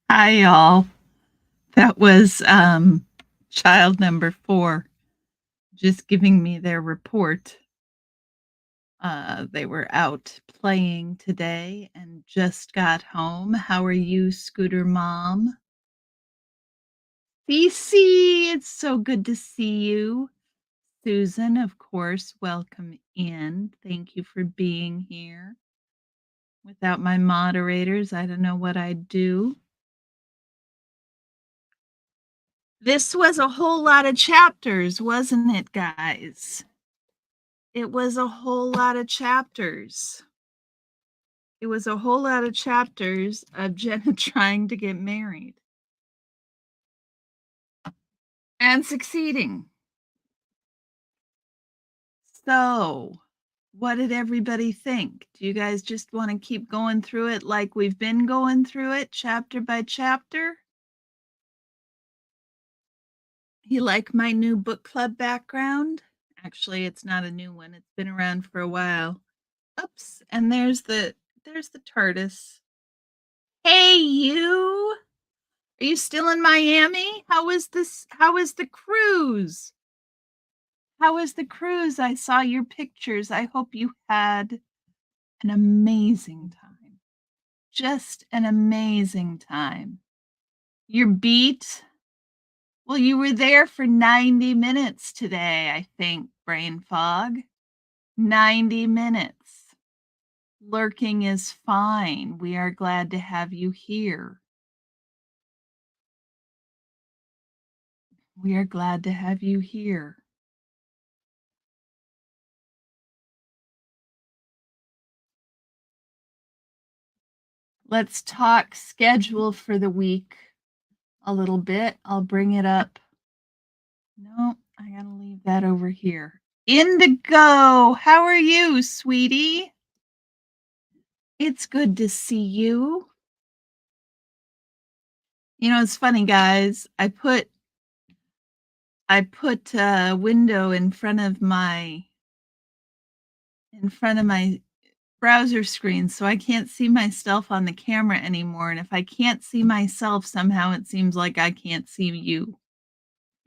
Hi, y'all. That was child number 4 just giving me their report. They were out playing today and just got home. How are you, Scooter Mom? Cece, it's so good to see you. Susan, of course, welcome in. Thank you for being here. Without my moderators, I don't know what I'd do. This was a whole lot of chapters, wasn't it, guys? It was a whole lot of chapters. It was a whole lot of chapters of Jenna trying to get married. And succeeding. So, what did everybody think? Do you guys just want to keep going through it like we've been going through it, chapter by chapter? You like my new book club background? Actually, it's not a new one. It's been around for a while. Oops, and there's the TARDIS. Hey, you! Are you still in Miami? How was the cruise? How was the cruise? I saw your pictures. I hope you had an amazing time. Just an amazing time. You're beat? Well, you were there for 90 minutes today, I think, brain fog. 90 minutes. Lurking is fine. We are glad to have you here. We are glad to have you here. Let's talk schedule for the week a little bit. I'll bring it up. No, I gotta leave that over here. Indigo, how are you, sweetie? It's good to see you. You know, it's funny, guys. I put a window in front of my browser screen, so I can't see myself on the camera anymore. And if I can't see myself, somehow it seems like I can't see you.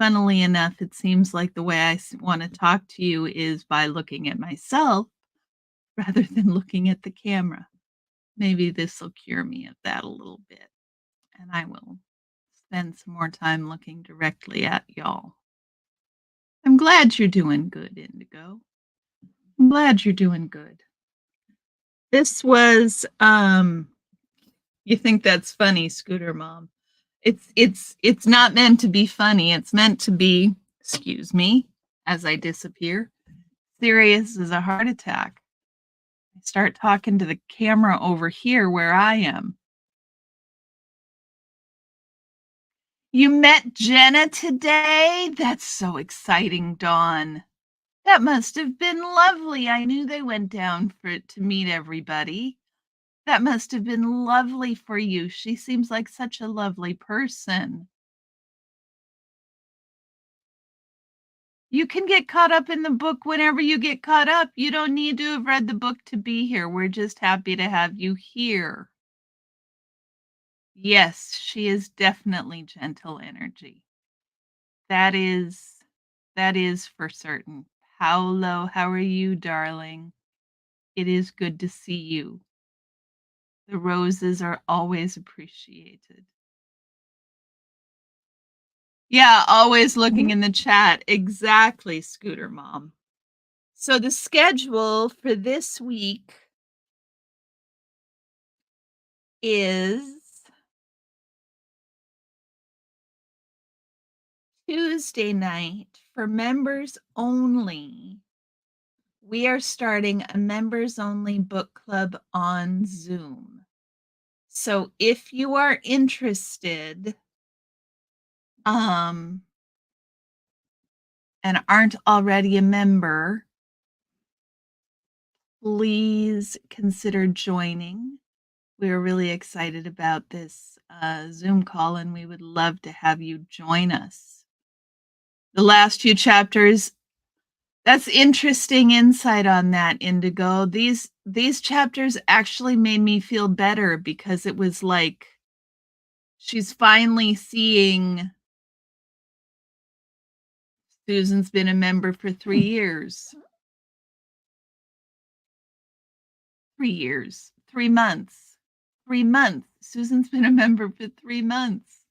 Funnily enough, it seems like the way I want to talk to you is by looking at myself rather than looking at the camera. Maybe this will cure me of that a little bit, and I will spend some more time looking directly at y'all. I'm glad you're doing good, Indigo. I'm glad you're doing good. This was, you think that's funny, Scooter Mom. It's not meant to be funny. It's meant to be, excuse me, as I disappear, serious as a heart attack. I start talking to the camera over here where I am. You met Jenna today? That's so exciting, Dawn. That must have been lovely. I knew they went down to meet everybody. That must have been lovely for you. She seems like such a lovely person. You can get caught up in the book whenever you get caught up. You don't need to have read the book to be here. We're just happy to have you here. Yes, she is definitely gentle energy. That is for certain. Paolo, how are you, darling? It is good to see you. The roses are always appreciated. Yeah, always looking in the chat. Exactly, Scooter Mom. So the schedule for this week is Tuesday night for members only. We are starting a members only book club on Zoom. So if you are interested, and aren't already a member, please consider joining. We're really excited about this Zoom call, and we would love to have you join us. The last few chapters, that's interesting insight on that, Indigo. These chapters actually made me feel better because it was like she's finally seeing Susan's been a member for 3 years. 3 years. 3 months. 3 months. Susan's been a member for 3 months.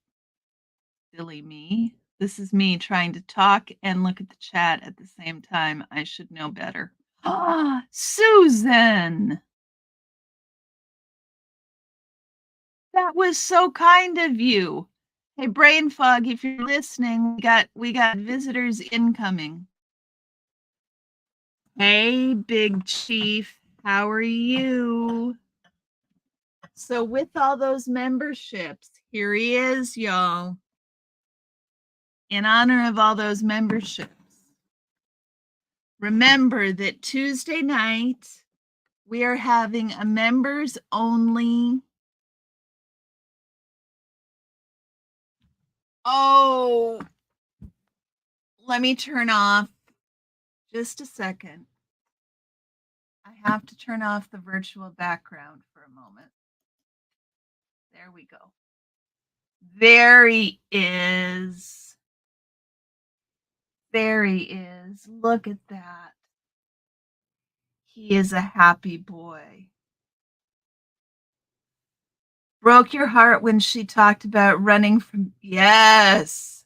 Silly me. This is me trying to talk and look at the chat at the same time. I should know better. Ah, Susan! That was so kind of you. Hey, Brain Fog, if you're listening, we got visitors incoming. Hey, Big Chief, how are you? So with all those memberships, here he is, y'all. In honor of all those memberships, remember that Tuesday night, we are having a members only. Oh, let me turn off just a second. I have to turn off the virtual background for a moment. There we go. There he is. There he is. Look at that. He is a happy boy. Broke your heart when she talked about running from. Yes.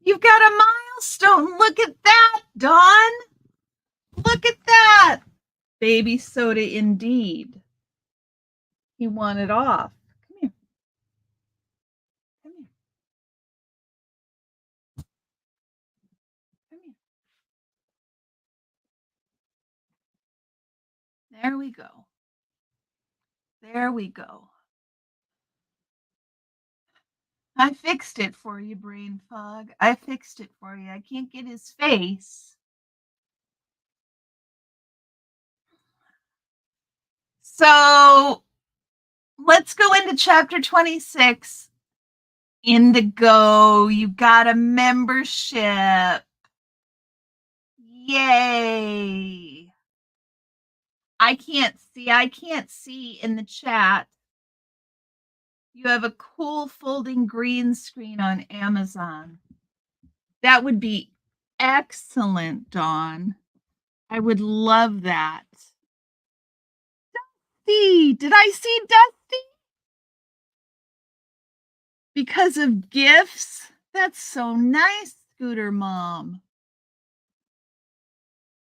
You've got a milestone. Look at that, Dawn. Look at that. Baby soda indeed. He wanted off. Come here. Come here. Come here. There we go. There we go. I fixed it for you, Brain Fog. I fixed it for you. I can't get his face. So let's go into chapter 26. Indigo, you got a membership. Yay. I can't see in the chat. You have a cool folding green screen on Amazon. That would be excellent, Dawn. I would love that. Dusty, did I see Dusty? Because of gifts? That's so nice, Scooter Mom.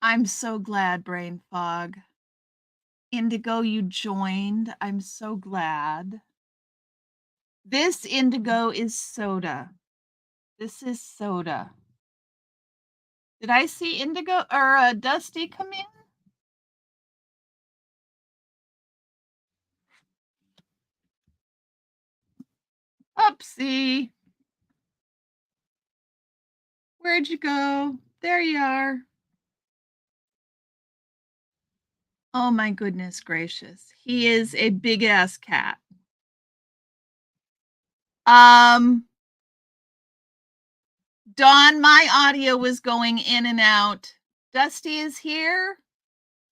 I'm so glad, Brain Fog. Indigo, you joined. I'm so glad. This Indigo is soda. This is soda. Did I see Indigo or Dusty come in? Oopsie. Where'd you go? There you are. Oh my goodness gracious. He is a big ass cat. Dawn, my audio was going in and out. Dusty is here.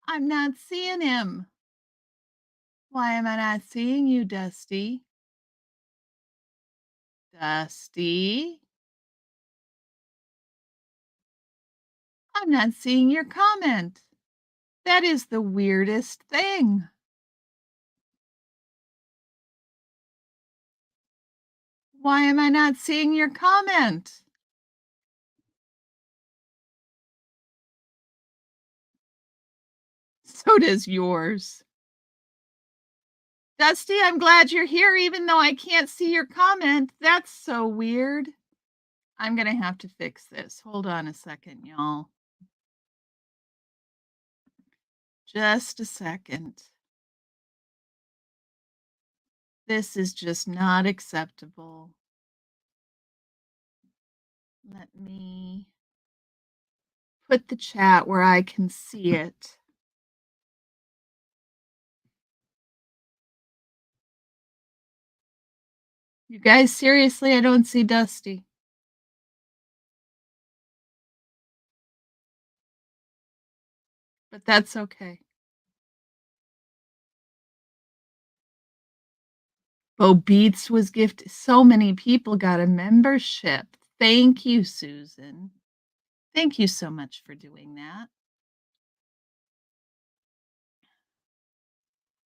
I'm not seeing him. Why am I not seeing you, Dusty? Dusty? I'm not seeing your comment. That is the weirdest thing. Why am I not seeing your comment? So does yours. Dusty, I'm glad you're here even though I can't see your comment. That's so weird. I'm going to have to fix this. Hold on a second, y'all. Just a second. This is just not acceptable. Let me put the chat where I can see it. You guys, seriously, I don't see Dusty. But that's okay. Bo Beats was gifted. So many people got a membership. Thank you, Susan. Thank you so much for doing that.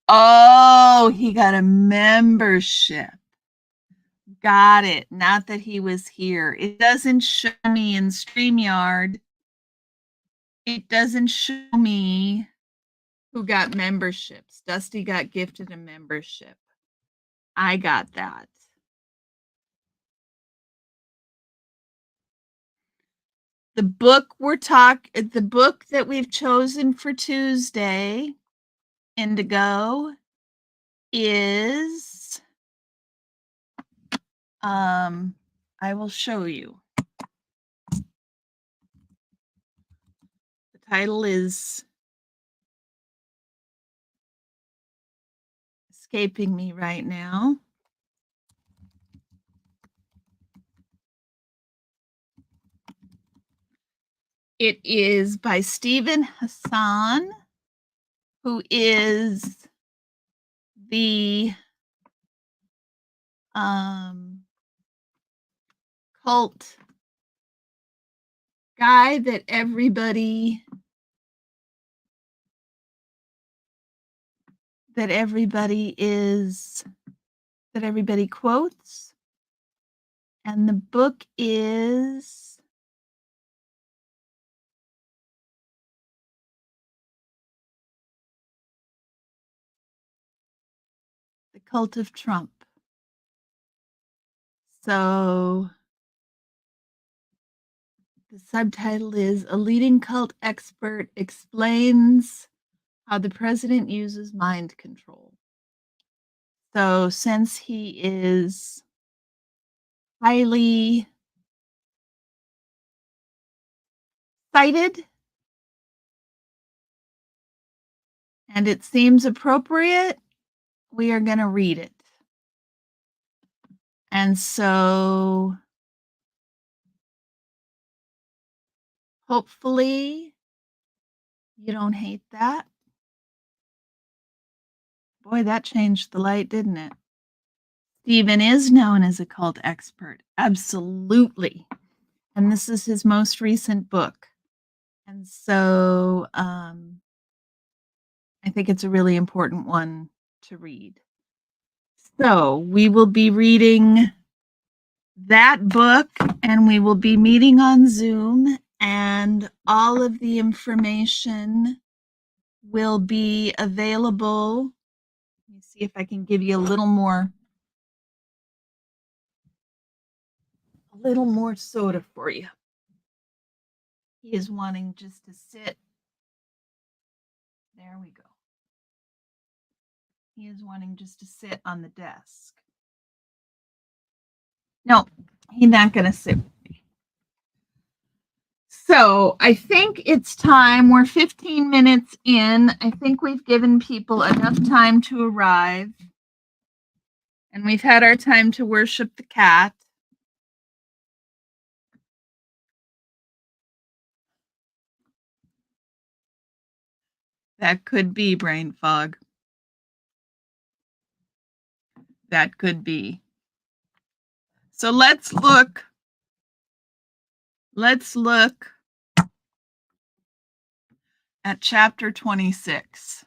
Oh, he got a membership. Got it. Not that he was here. It doesn't show me in StreamYard. It doesn't show me who got memberships. Dusty got gifted a membership. I got that. The book the book that we've chosen for Tuesday, Indigo, is I will show you. The title is escaping me right now. It is by Stephen Hassan, who is the cult guy that everybody quotes. And the book is The Cult of Trump. So the subtitle is A Leading Cult Expert Explains How the President Uses Mind Control. So since he is highly cited and it seems appropriate, we are going to read it. And so hopefully you don't hate that. Boy, that changed the light, didn't it? Stephen is known as a cult expert. Absolutely. And this is his most recent book. And so I think it's a really important one to read. So we will be reading that book and we will be meeting on Zoom, and all of the information will be available. Let me see if I can give you a little more soda for you. He is wanting just to sit. There we go. He is wanting just to sit on the desk. No, he's not going to sit with me. So I think it's time. We're 15 minutes in. I think we've given people enough time to arrive. And we've had our time to worship the cat. That could be brain fog. That could be. So let's look. Let's look at chapter 26,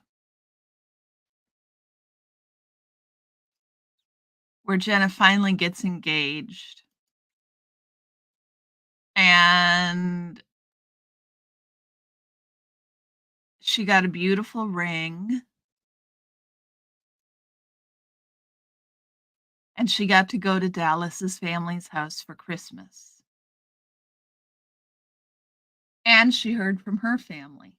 where Jenna finally gets engaged. And she got a beautiful ring. And she got to go to Dallas's family's house for Christmas. And she heard from her family.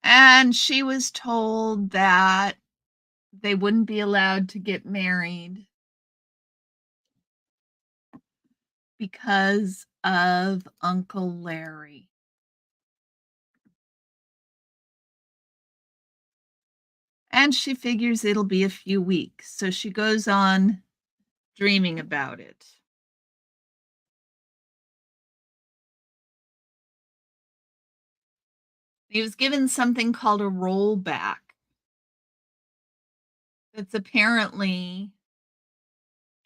And she was told that they wouldn't be allowed to get married because of Uncle Larry. And she figures it'll be a few weeks. So she goes on dreaming about it. He was given something called a rollback. That's apparently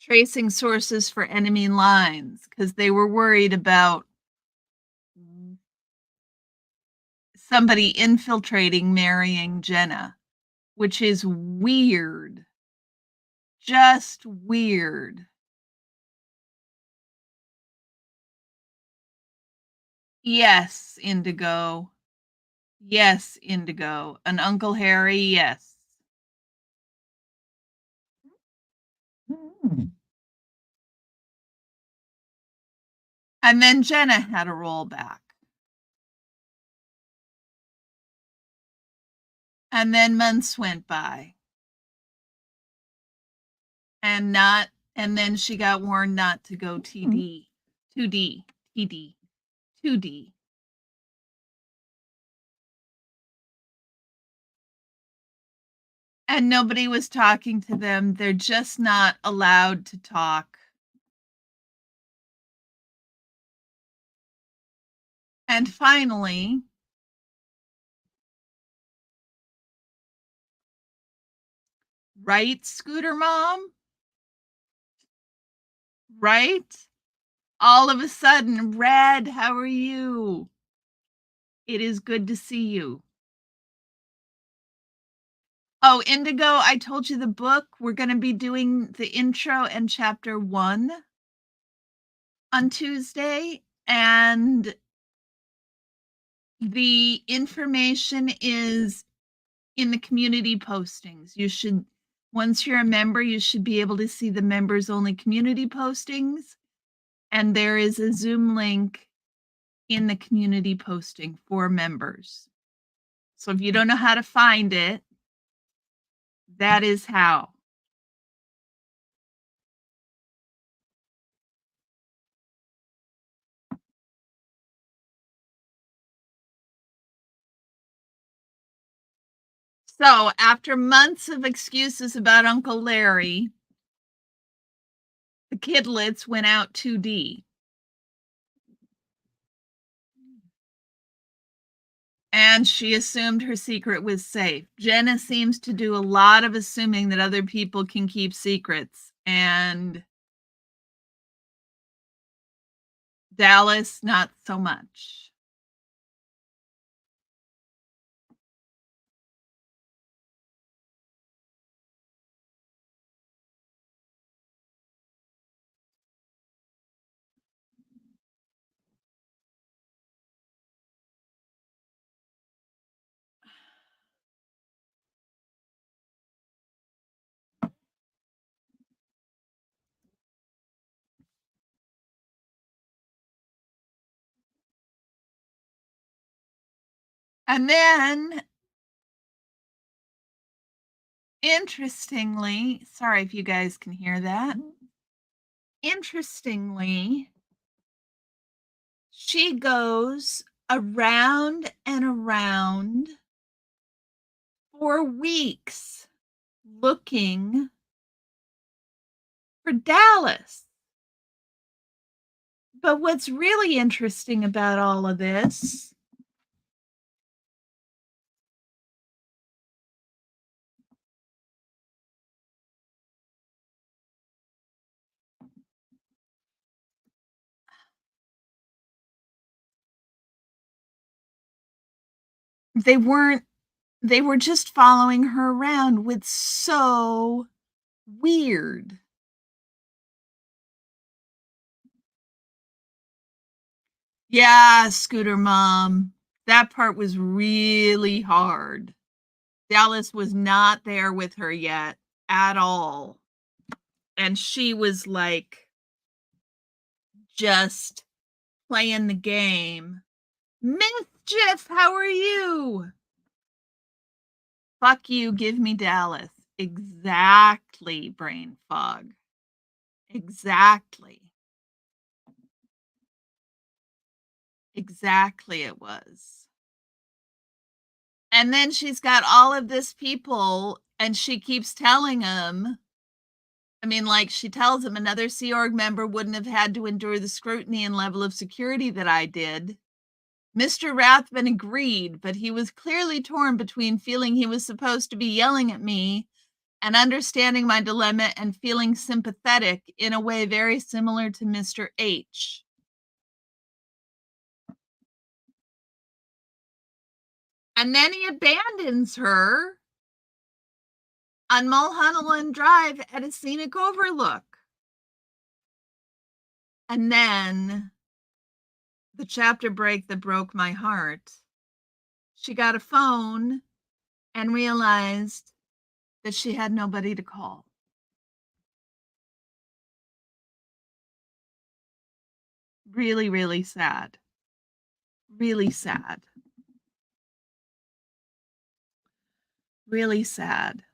tracing sources for enemy lines because they were worried about somebody infiltrating marrying Jenna, which is weird. Just weird. Yes, Indigo. Yes, Indigo. An Uncle Harry, yes. And then Jenna had a rollback. And then months went by. And then she got warned not to go TD. 2D. TD. 2D. And nobody was talking to them. They're just not allowed to talk. And finally, right, Scooter Mom? Right? All of a sudden, Red, how are you? It is good to see you. Oh, Indigo, I told you the book. We're going to be doing the intro and chapter 1 on Tuesday. And the information is in the community postings. You should, once you're a member, you should be able to see the members only community postings. And there is a Zoom link in the community posting for members. So if you don't know how to find it, that is how. So after months of excuses about Uncle Larry, the kidlets went out 2D. And she assumed her secret was safe. Jenna seems to do a lot of assuming that other people can keep secrets. And Dallas, not so much. And then, interestingly, sorry if you guys can hear that. Interestingly, she goes around and around for weeks looking for Dallas. But what's really interesting about all of this they were just following her around with so weird. Yeah, Scooter Mom. That part was really hard. Dallas was not there with her yet at all. And she was like just playing the game. Mischief, how are you? Fuck you, give me Dallas. Exactly, brain fog. Exactly. Exactly, it was. And then she's got all of this people And she keeps telling him, I mean, like, she tells him another Sea Org member wouldn't have had to endure the scrutiny and level of security that I did. Mr. Rathbun agreed, but he was clearly torn between feeling he was supposed to be yelling at me and understanding my dilemma and feeling sympathetic in a way very similar to Mr. H. And then he abandons her on Mulholland Drive at a scenic overlook. And then the chapter break that broke my heart. She got a phone and realized that she had nobody to call. Really, really sad. Really sad. Really sad.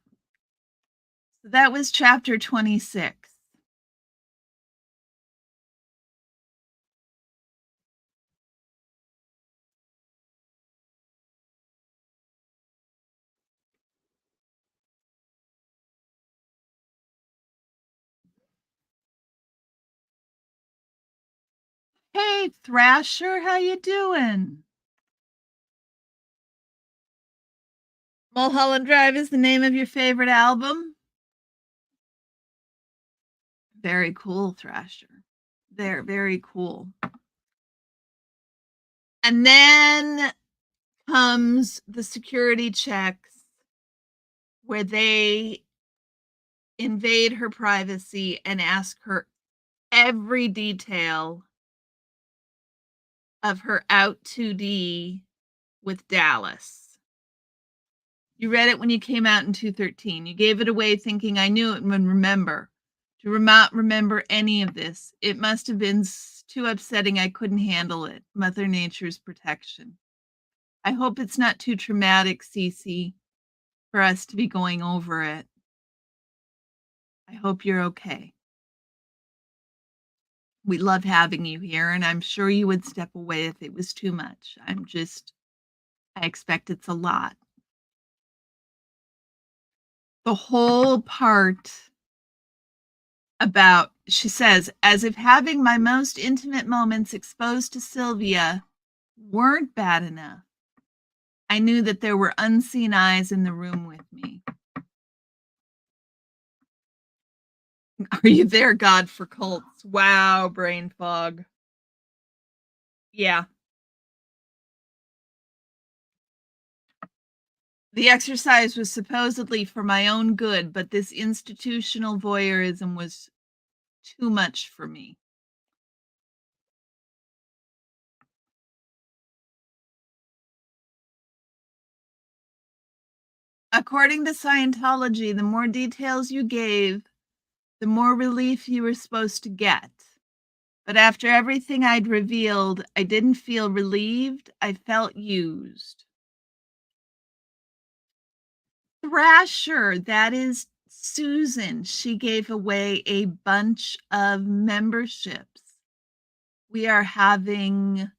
So that was chapter 26. Hey, Thrasher, how you doing? Mulholland Drive is the name of your favorite album? Very cool, Thrasher. They're very cool. And then comes the security checks where they invade her privacy and ask her every detail of her out 2D with Dallas. You read it when you came out in 213. You gave it away thinking I knew it and would remember. To not remember any of this, it must have been too upsetting. I couldn't handle it. Mother Nature's protection. I hope it's not too traumatic, Cece, for us to be going over it. I hope you're okay. We love having you here, and I'm sure you would step away if it was too much. I expect it's a lot. The whole part about, she says, as if having my most intimate moments exposed to Sylvia weren't bad enough. I knew that there were unseen eyes in the room with me. Are you there, God, for cults? Wow, brain fog. Yeah. The exercise was supposedly for my own good, but this institutional voyeurism was too much for me. According to Scientology, the more details you gave, the more relief you were supposed to get. But after everything I'd revealed, I didn't feel relieved. I felt used. Thrasher, that is Susan. She gave away a bunch of memberships. We are having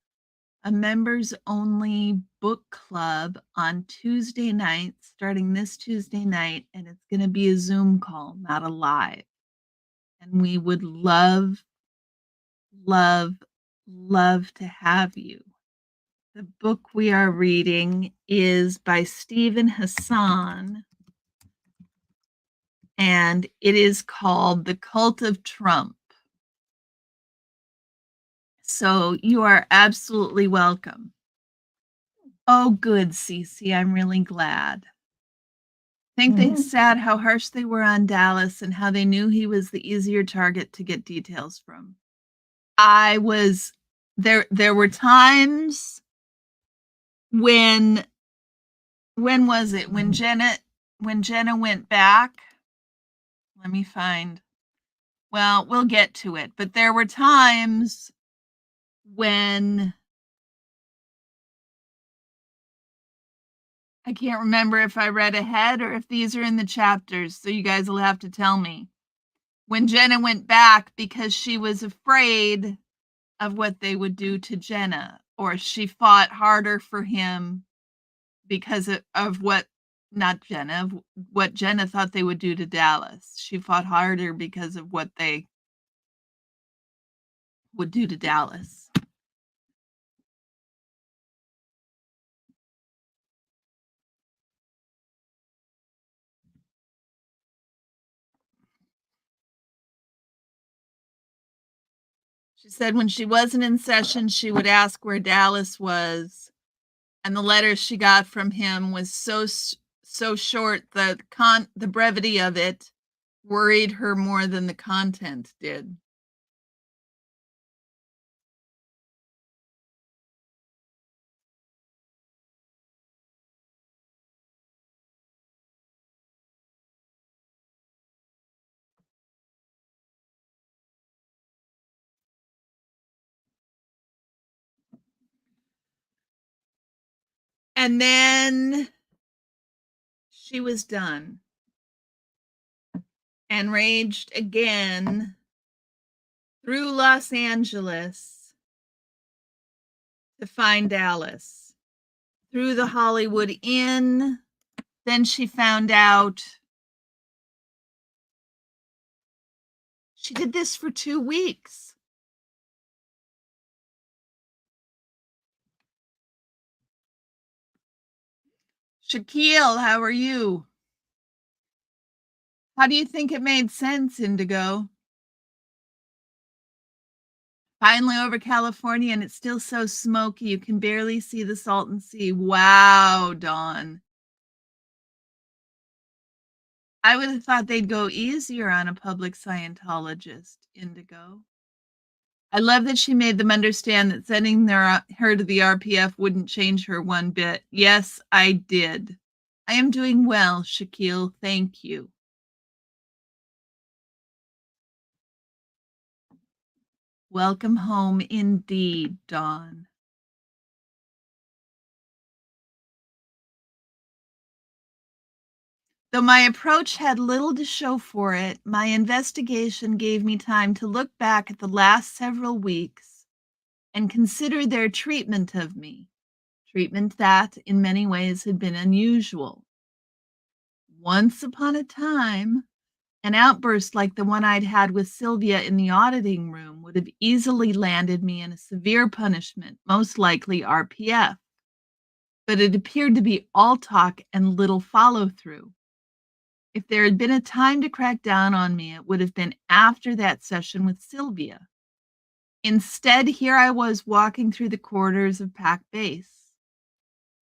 a members only book club on Tuesday night, starting this Tuesday night, and it's going to be a Zoom call, not a live. And we would love, love, love to have you. The book we are reading is by Stephen Hassan, and it is called The Cult of Trump. So you are absolutely welcome. Oh, good, Cece. I'm really glad. I think they said how harsh they were on Dallas and how they knew he was the easier target to get details from. I was there were times when was it? When Jenna went back. Let me find. Well, we'll get to it, but there were times when I can't remember if I read ahead or if these are in the chapters, so you guys will have to tell me. When Jenna went back because she was afraid of what they would do to Jenna, or she fought harder for him because of what Not Jenna, what Jenna thought they would do to Dallas. She fought harder because of what they would do to Dallas. She said when she wasn't in session, she would ask where Dallas was, and the letters she got from him was so short that the brevity of it worried her more than the content did. And then she was done and raged again through Los Angeles to find Dallas, through the Hollywood Inn. Then she found out she did this for 2 weeks. Shaquille, how are you? How do you think it made sense, Indigo? Finally over California, and it's still so smoky you can barely see the Salton Sea. Wow, Dawn. I would have thought they'd go easier on a public Scientologist, Indigo. I love that she made them understand that sending her to the RPF wouldn't change her one bit. Yes, I did. I am doing well, Shaquille. Thank you. Welcome home indeed, Dawn. Though my approach had little to show for it, my investigation gave me time to look back at the last several weeks and consider their treatment of me, treatment that, in many ways, had been unusual. Once upon a time, an outburst like the one I'd had with Sylvia in the auditing room would have easily landed me in a severe punishment, most likely RPF. But it appeared to be all talk and little follow through. If there had been a time to crack down on me, it would have been after that session with Sylvia. Instead, here I was walking through the corridors of Pac Base.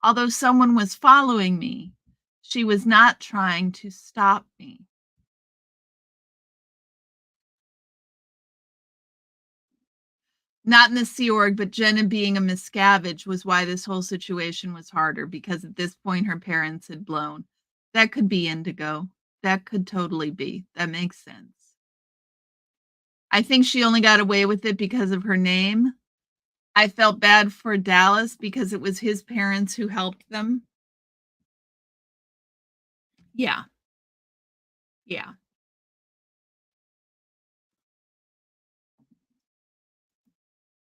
Although someone was following me, she was not trying to stop me. Not in the Sea Org, but Jenna being a Miscaviage was why this whole situation was harder, because at this point her parents had blown. That could be Indigo. That could totally be. That makes sense. I think she only got away with it because of her name. I felt bad for Dallas because it was his parents who helped them. Yeah. Yeah.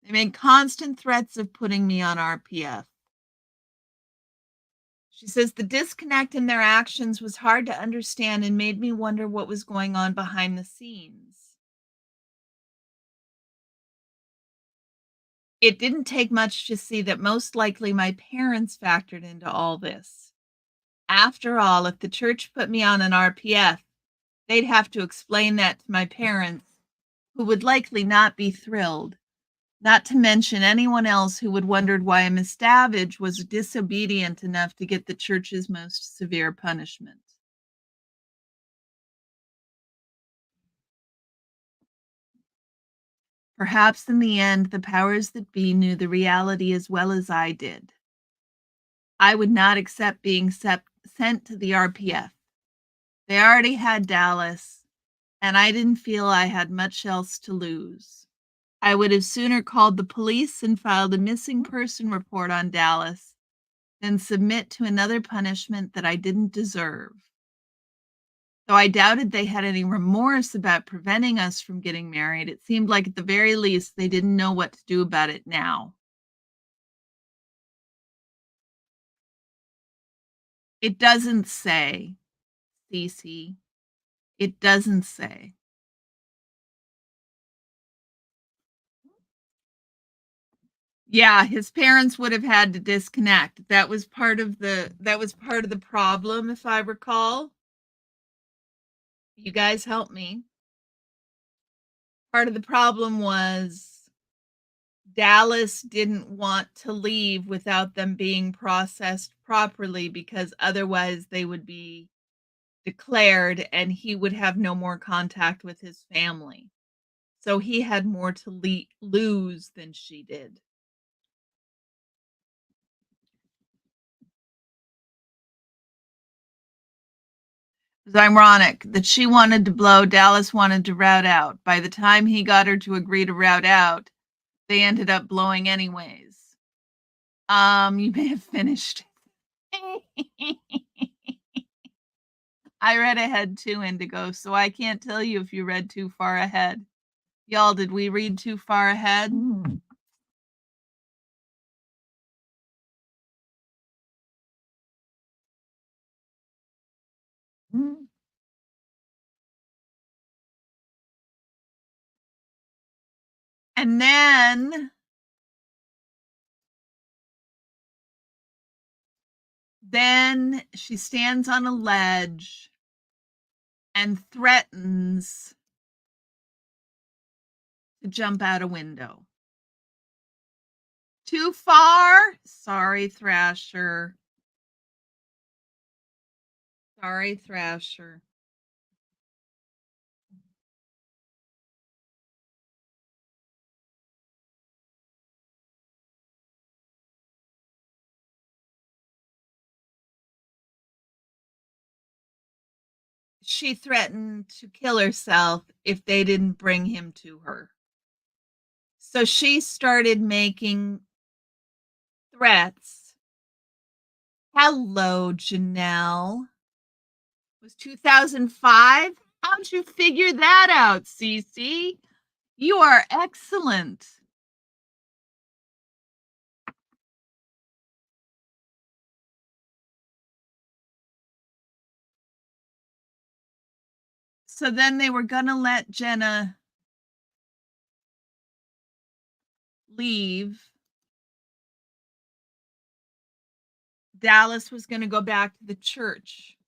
They made constant threats of putting me on RPF. She says the disconnect in their actions was hard to understand and made me wonder what was going on behind the scenes. It didn't take much to see that most likely my parents factored into all this. After all, if the church put me on an RPF, they'd have to explain that to my parents, who would likely not be thrilled, not to mention anyone else who would wondered why a Miscaviage was disobedient enough to get the church's most severe punishment. Perhaps in the end, the powers that be knew the reality as well as I did. I would not accept being sent to the RPF. They already had Dallas, and I didn't feel I had much else to lose. I would have sooner called the police and filed a missing person report on Dallas than submit to another punishment that I didn't deserve. Though I doubted they had any remorse about preventing us from getting married, it seemed like at the very least they didn't know what to do about it now. It doesn't say, Cece. It doesn't say. Yeah, his parents would have had to disconnect. That was part of the problem, if I recall. You guys help me. Part of the problem was Dallas didn't want to leave without them being processed properly because otherwise they would be declared and he would have no more contact with his family. So he had more to lose than she did. It's ironic that she wanted to blow, Dallas wanted to route out. By the time he got her to agree to route out, they ended up blowing anyways. You may have finished. I read ahead too, Indigo, so I can't tell you if you read too far ahead. Y'all, did we read too far ahead? And then she stands on a ledge and threatens to jump out a window. Too far? Sorry, Thrasher. Sorry, Thrasher. She threatened to kill herself if they didn't bring him to her. So she started making threats. Hello, Janelle. It was 2005? How'd you figure that out, Cece? You are excellent. So then they were going to let Jenna leave. Dallas was going to go back to the church.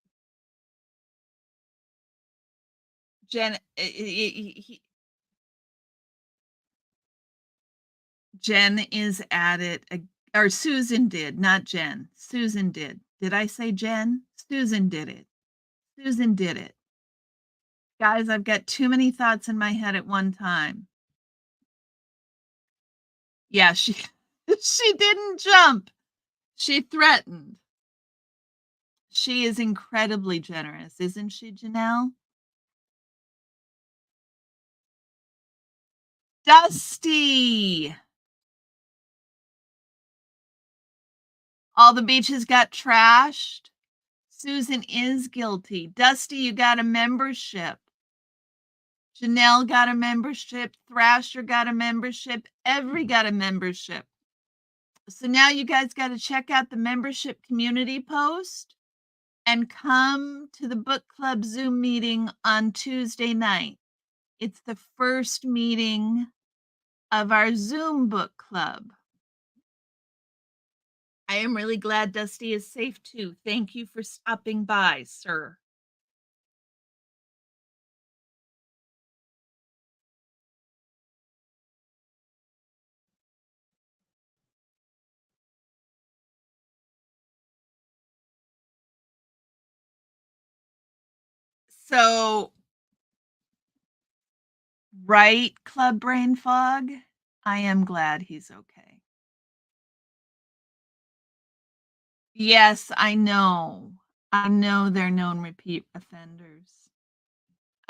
Jen is at it, or Susan did, not Jen. Susan did. Did I say Jen? Susan did it. Susan did it. Guys, I've got too many thoughts in my head at one time. Yeah, she she didn't jump. She threatened. She is incredibly generous, isn't she, Janelle? Dusty. All the beaches got trashed. Susan is guilty. Dusty, you got a membership. Janelle got a membership. Thrasher got a membership. Every got a membership. So now you guys got to check out the membership community post and come to the book club Zoom meeting on Tuesday night. It's the first meeting of our Zoom book club. I am really glad Dusty is safe too. Thank you for stopping by, sir. So, right, Club Brain Fog? I am glad he's okay. Yes, I know. I know they're known repeat offenders.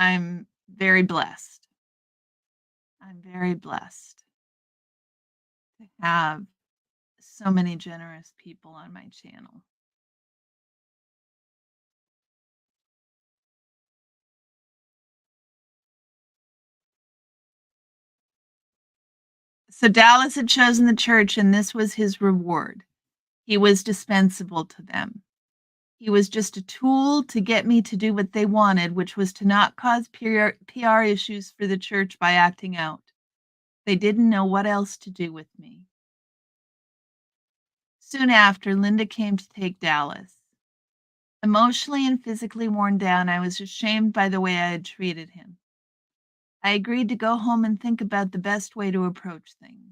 I'm very blessed. I'm very blessed to have so many generous people on my channel. So Dallas had chosen the church, and this was his reward. He was dispensable to them. He was just a tool to get me to do what they wanted, which was to not cause PR issues for the church by acting out. They didn't know what else to do with me. Soon after, Linda came to take Dallas. Emotionally and physically worn down, I was ashamed by the way I had treated him. I agreed to go home and think about the best way to approach things.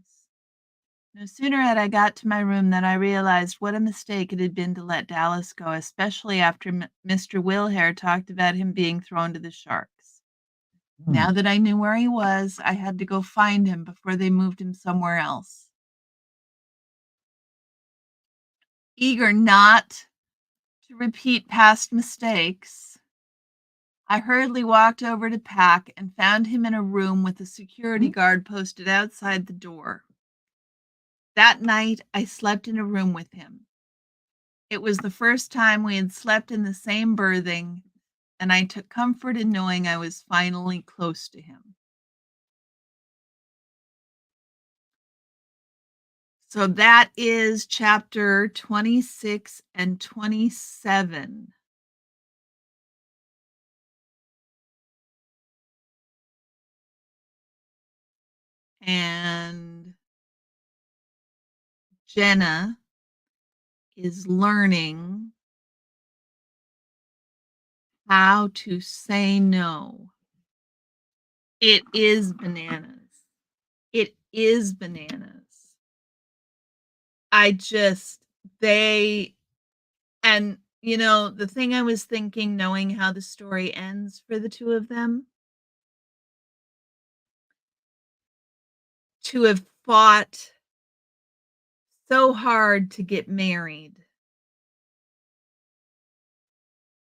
No sooner had I got to my room than I realized what a mistake it had been to let Dallas go, especially after Mr. Wilhare talked about him being thrown to the sharks. Now that I knew where he was, I had to go find him before they moved him somewhere else. Eager not to repeat past mistakes, I hurriedly walked over to pack and found him in a room with a security guard posted outside the door. That night, I slept in a room with him. It was the first time we had slept in the same berthing, and I took comfort in knowing I was finally close to him. So that is chapter 26 and 27. And Jenna is learning how to say no. It is bananas. It is bananas. And the thing I was thinking, knowing how the story ends for the two of them, to have fought so hard to get married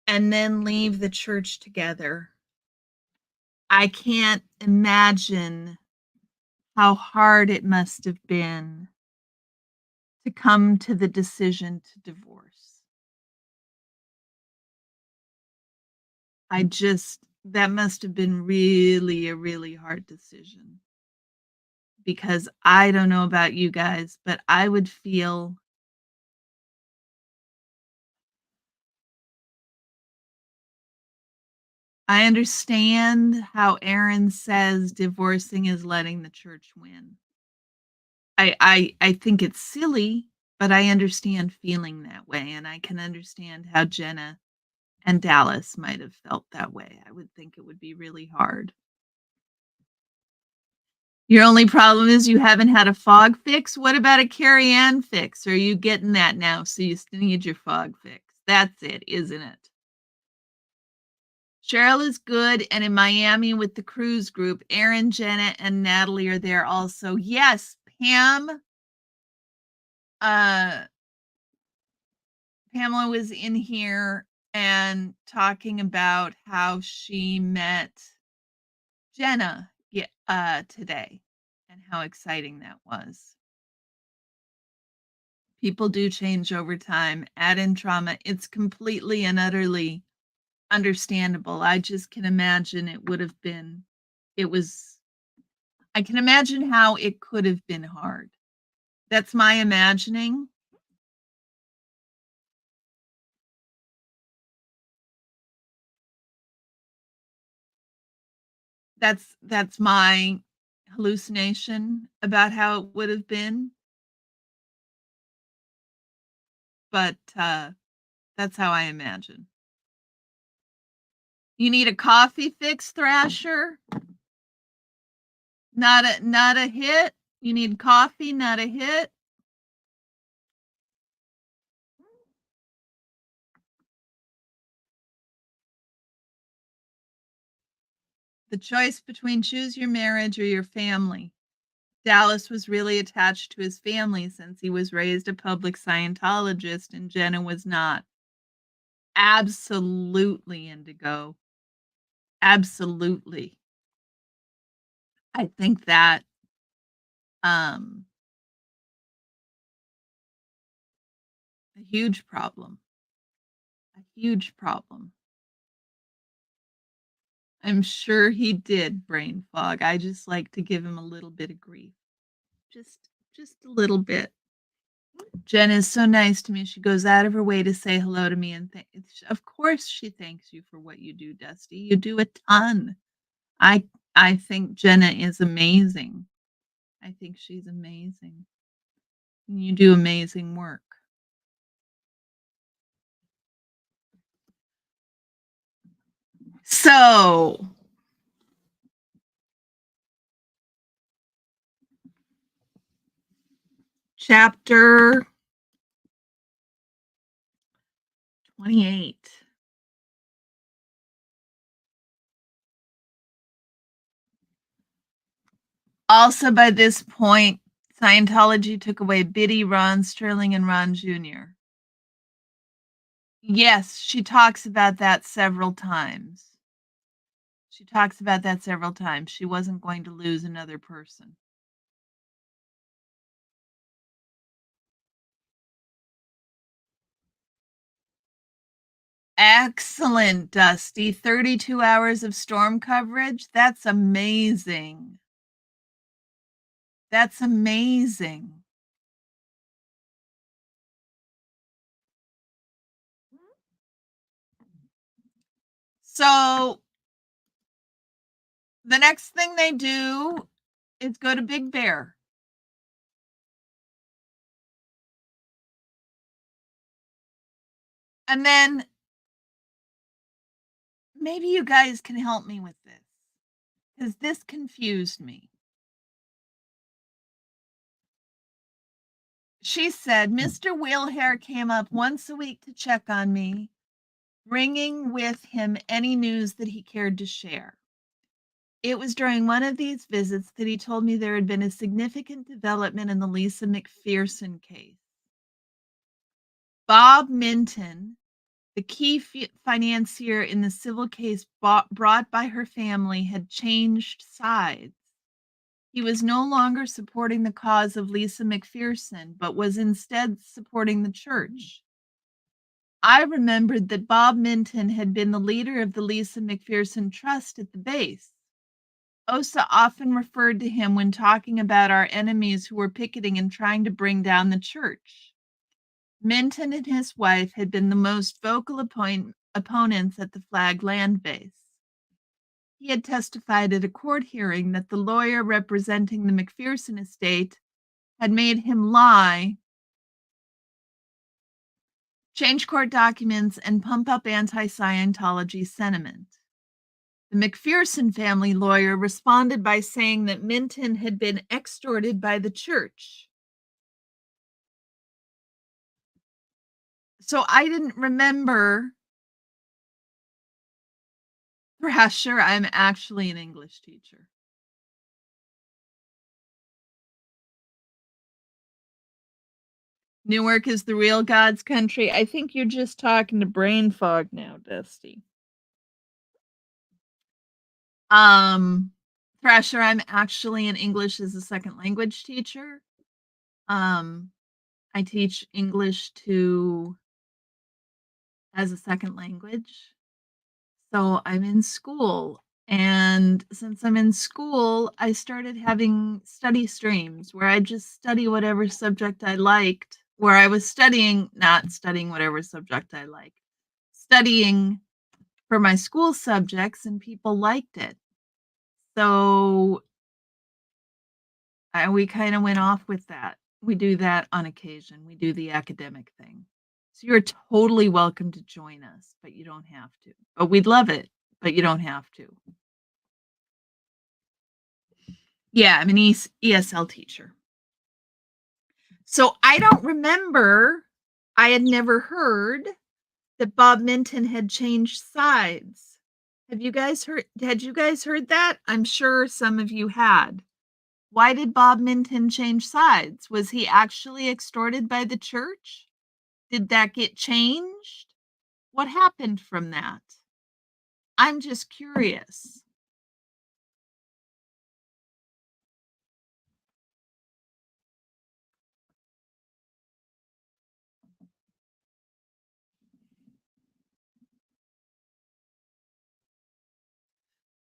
and then leave the church together. I can't imagine how hard it must have been to come to the decision to divorce. That must have been really a really hard decision. Because I don't know about you guys, but I would feel I understand how Aaron says divorcing is letting the church win. I think it's silly, but I understand feeling that way, and I can understand how Jenna and Dallas might have felt that way. I would think it would be really hard. Your only problem is you haven't had a fog fix? What about a Carrie Ann fix? Are you getting that now, so you still need your fog fix? That's it, isn't it? Cheryl is good and in Miami with the cruise group. Aaron, Jenna, and Natalie are there also. Yes, Pamela was in here and talking about how she met Jenna today and how exciting that was. People do change over time. Add in trauma. It's completely and utterly understandable. I just can imagine I can imagine how it could have been hard. That's my imagining. That's my hallucination about how it would have been. But that's how I imagine. You need a coffee fix, Thrasher? Not a hit? You need coffee, not a hit? The choice between choose your marriage or your family. Dallas was really attached to his family since he was raised a public Scientologist and Jenna was not. Absolutely, Indigo. Absolutely. I think that a huge problem. A huge problem. I'm sure he did brain fog. I just like to give him a little bit of grief. Just a little bit. Jen is so nice to me. She goes out of her way to say hello to me and of course she thanks you for what you do, Dusty. You do a ton. I I think Jenna is amazing. I think she's amazing. You do amazing work. So, chapter 28. Also, by this point, Scientology took away Biddy, Ron Sterling, and Ron Jr. Yes, she talks about that several times. She talks about that several times. She wasn't going to lose another person. Excellent, Dusty. 32 hours of storm coverage. That's amazing. That's amazing. So, the next thing they do is go to Big Bear. And then maybe you guys can help me with this because this confused me. She said, Mr. Wheelhair came up once a week to check on me, bringing with him any news that he cared to share. It was during one of these visits that he told me there had been a significant development in the Lisa McPherson case. Bob Minton, the key financier in the civil case brought by her family, had changed sides. He was no longer supporting the cause of Lisa McPherson, but was instead supporting the church. I remembered that Bob Minton had been the leader of the Lisa McPherson Trust at the base. Osa often referred to him when talking about our enemies who were picketing and trying to bring down the church. Minton and his wife had been the most vocal opponents at the Flag land base. He had testified at a court hearing that the lawyer representing the McPherson estate had made him lie, change court documents, and pump up anti Scientology sentiment. The McPherson family lawyer responded by saying that Minton had been extorted by the church. So I didn't remember. Thrasher, I'm actually an English teacher. Newark is the real God's country. I think you're just talking to brain fog now, Dusty. Um, Thrasher, I'm actually an English as a second language teacher. Um, I teach English to as a second language. So I'm in school. And since I'm in school, I started having study streams where I just study whatever subject I liked, where I was studying, not studying whatever subject I liked, studying for my school subjects, and people liked it. So we kind of went off with that. We do that on occasion. We do the academic thing. So you're totally welcome to join us, but you don't have to. But we'd love it, but you don't have to. Yeah, I'm an ESL teacher. So I don't remember, I had never heard that Bob Minton had changed sides. Had you guys heard that? I'm sure some of you had. Why did Bob Minton change sides? Was he actually extorted by the church? Did that get changed? What happened from that? I'm just curious.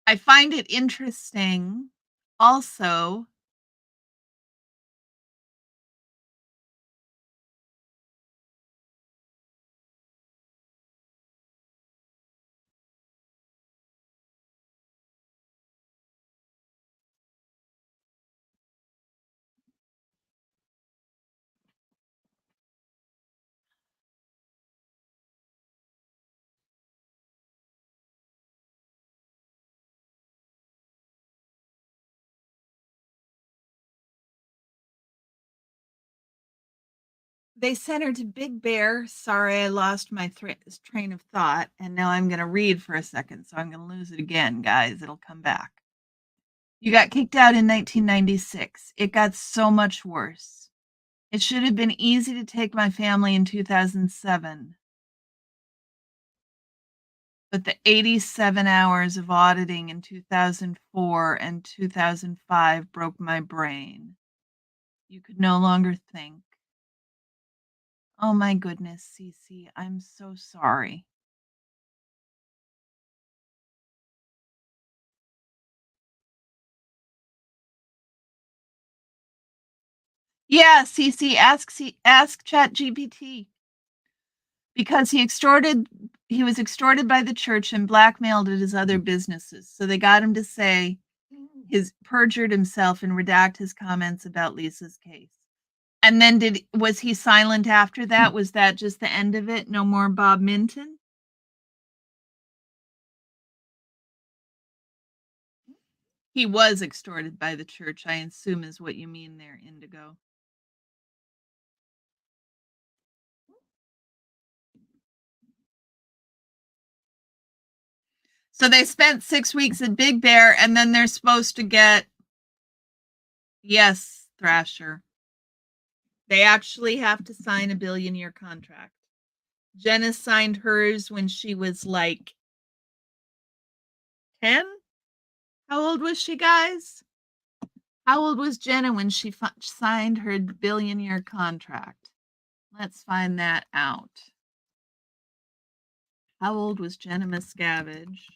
I find it interesting also They sent her to Big Bear. Sorry, I lost my train of thought, and now I'm going to read for a second, so I'm going to lose it again, guys. It'll come back. You got kicked out in 1996. It got so much worse. It should have been easy to take my family in 2007. But the 87 hours of auditing in 2004 and 2005 broke my brain. You could no longer think. Oh my goodness, Cece, I'm so sorry. Yeah, Cece, ask ChatGPT. Because he was extorted by the church and blackmailed at his other businesses. So they got him to say his perjured himself and redact his comments about Lisa's case. And then was he silent after that? Was that just the end of it? No more Bob Minton? He was extorted by the church, I assume is what you mean there, Indigo. So they spent 6 weeks at Big Bear and then they're supposed to get, yes, Thrasher. They actually have to sign a billion-year contract. Jenna signed hers when she was like 10. How old was she, guys? How old was Jenna when she signed her billion-year contract? Let's find that out. How old was Jenna Miscaviage?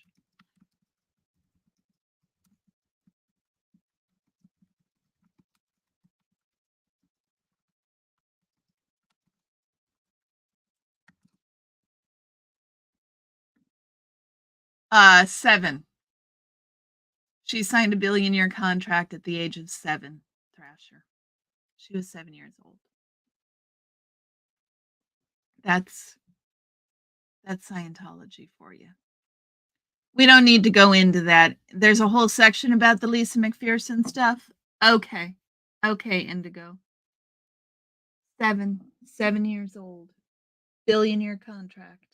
Seven. She signed a billion-year contract at the age of 7, Thrasher. She was 7 years old. That's Scientology for you. We don't need to go into that. There's a whole section about the Lisa McPherson stuff. Okay. Okay, Indigo. 7 years old. Billion-year contract.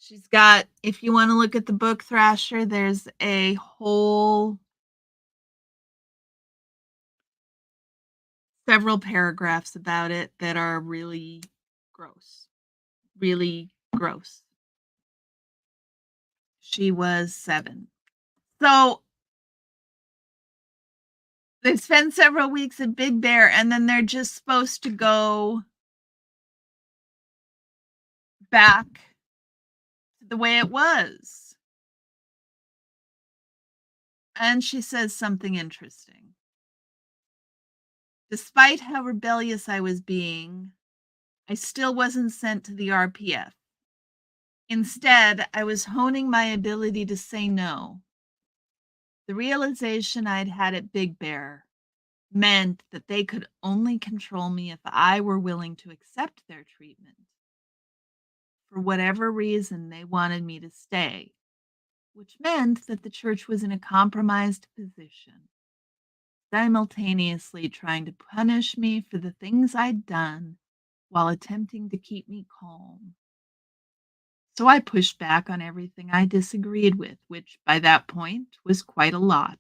She's got, if you want to look at the book Thrasher, there's a whole several paragraphs about it that are really gross. Really gross. She was 7. So they spend several weeks at Big Bear and then they're just supposed to go back to the way it was. And she says something interesting. Despite how rebellious I was being, I still wasn't sent to the RPF. Instead, I was honing my ability to say no. The realization I'd had at Big Bear meant that they could only control me if I were willing to accept their treatment. For whatever reason, they wanted me to stay, which meant that the church was in a compromised position, simultaneously trying to punish me for the things I'd done while attempting to keep me calm. So I pushed back on everything I disagreed with, which by that point was quite a lot.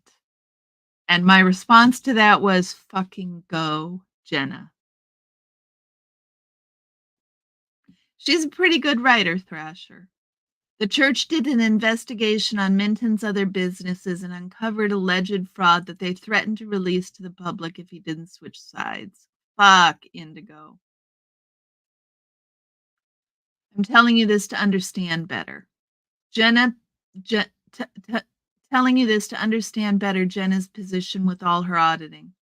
And my response to that was, fucking go, Jenna. She's a pretty good writer, Thrasher. The church did an investigation on Minton's other businesses and uncovered alleged fraud that they threatened to release to the public if he didn't switch sides. Fuck, Indigo. I'm telling you this to understand better. Jenna, telling you this to understand better Jenna's position with all her auditing.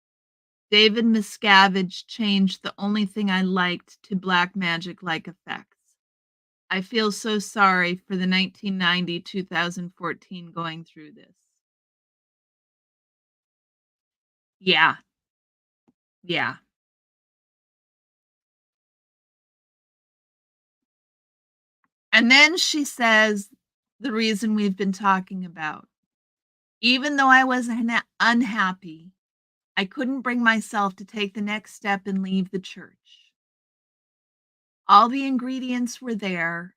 David Miscaviage changed the only thing I liked to black magic-like effects. I feel so sorry for the 1990-2014 going through this. Yeah. Yeah. And then she says the reason we've been talking about. Even though I was unhappy, I couldn't bring myself to take the next step and leave the church. All the ingredients were there,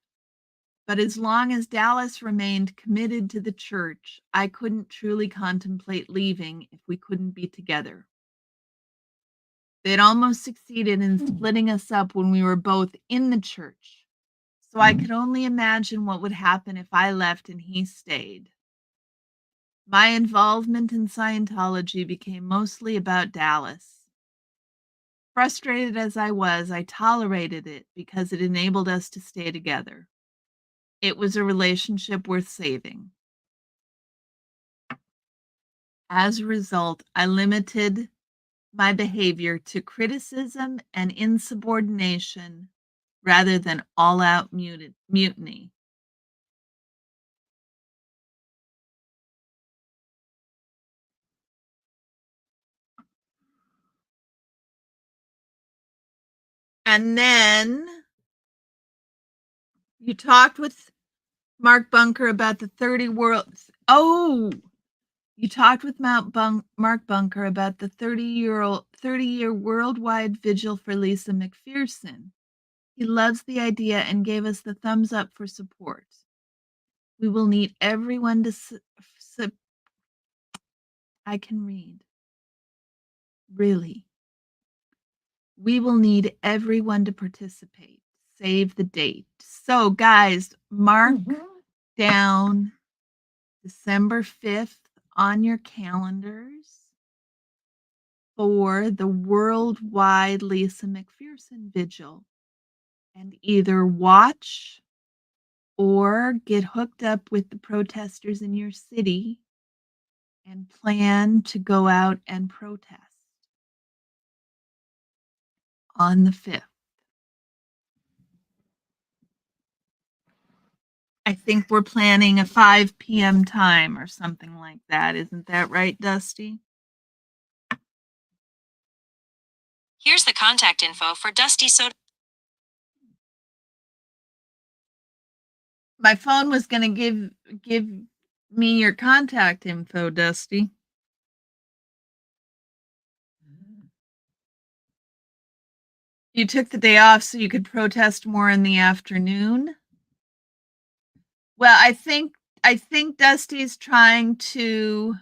but as long as Dallas remained committed to the church, I couldn't truly contemplate leaving if we couldn't be together. They'd almost succeeded in splitting us up when we were both in the church, so I could only imagine what would happen if I left and he stayed. My involvement in Scientology became mostly about Dallas. Frustrated as I tolerated it because it enabled us to stay together. It was a relationship worth saving. As a result, I limited my behavior to criticism and insubordination rather than all out mutiny. And then you talked with Mark Bunker about the 30 worlds. Oh, you talked with Mark Bunker about the 30-year worldwide vigil for Lisa McPherson. He loves the idea and gave us the thumbs up for support. We will need everyone to I can read. Really. We will need everyone to participate. Save the date. So, guys, mark down December 5th on your calendars for the worldwide Lisa McPherson Vigil and either watch or get hooked up with the protesters in your city and plan to go out and protest on the 5th. I think we're planning a 5 p.m. time or something like that. Isn't that right, Dusty? Here's the contact info for Dusty Soda. My phone was going to give me your contact info, Dusty. You took the day off so you could protest more in the afternoon. Well, I think Dusty's trying to.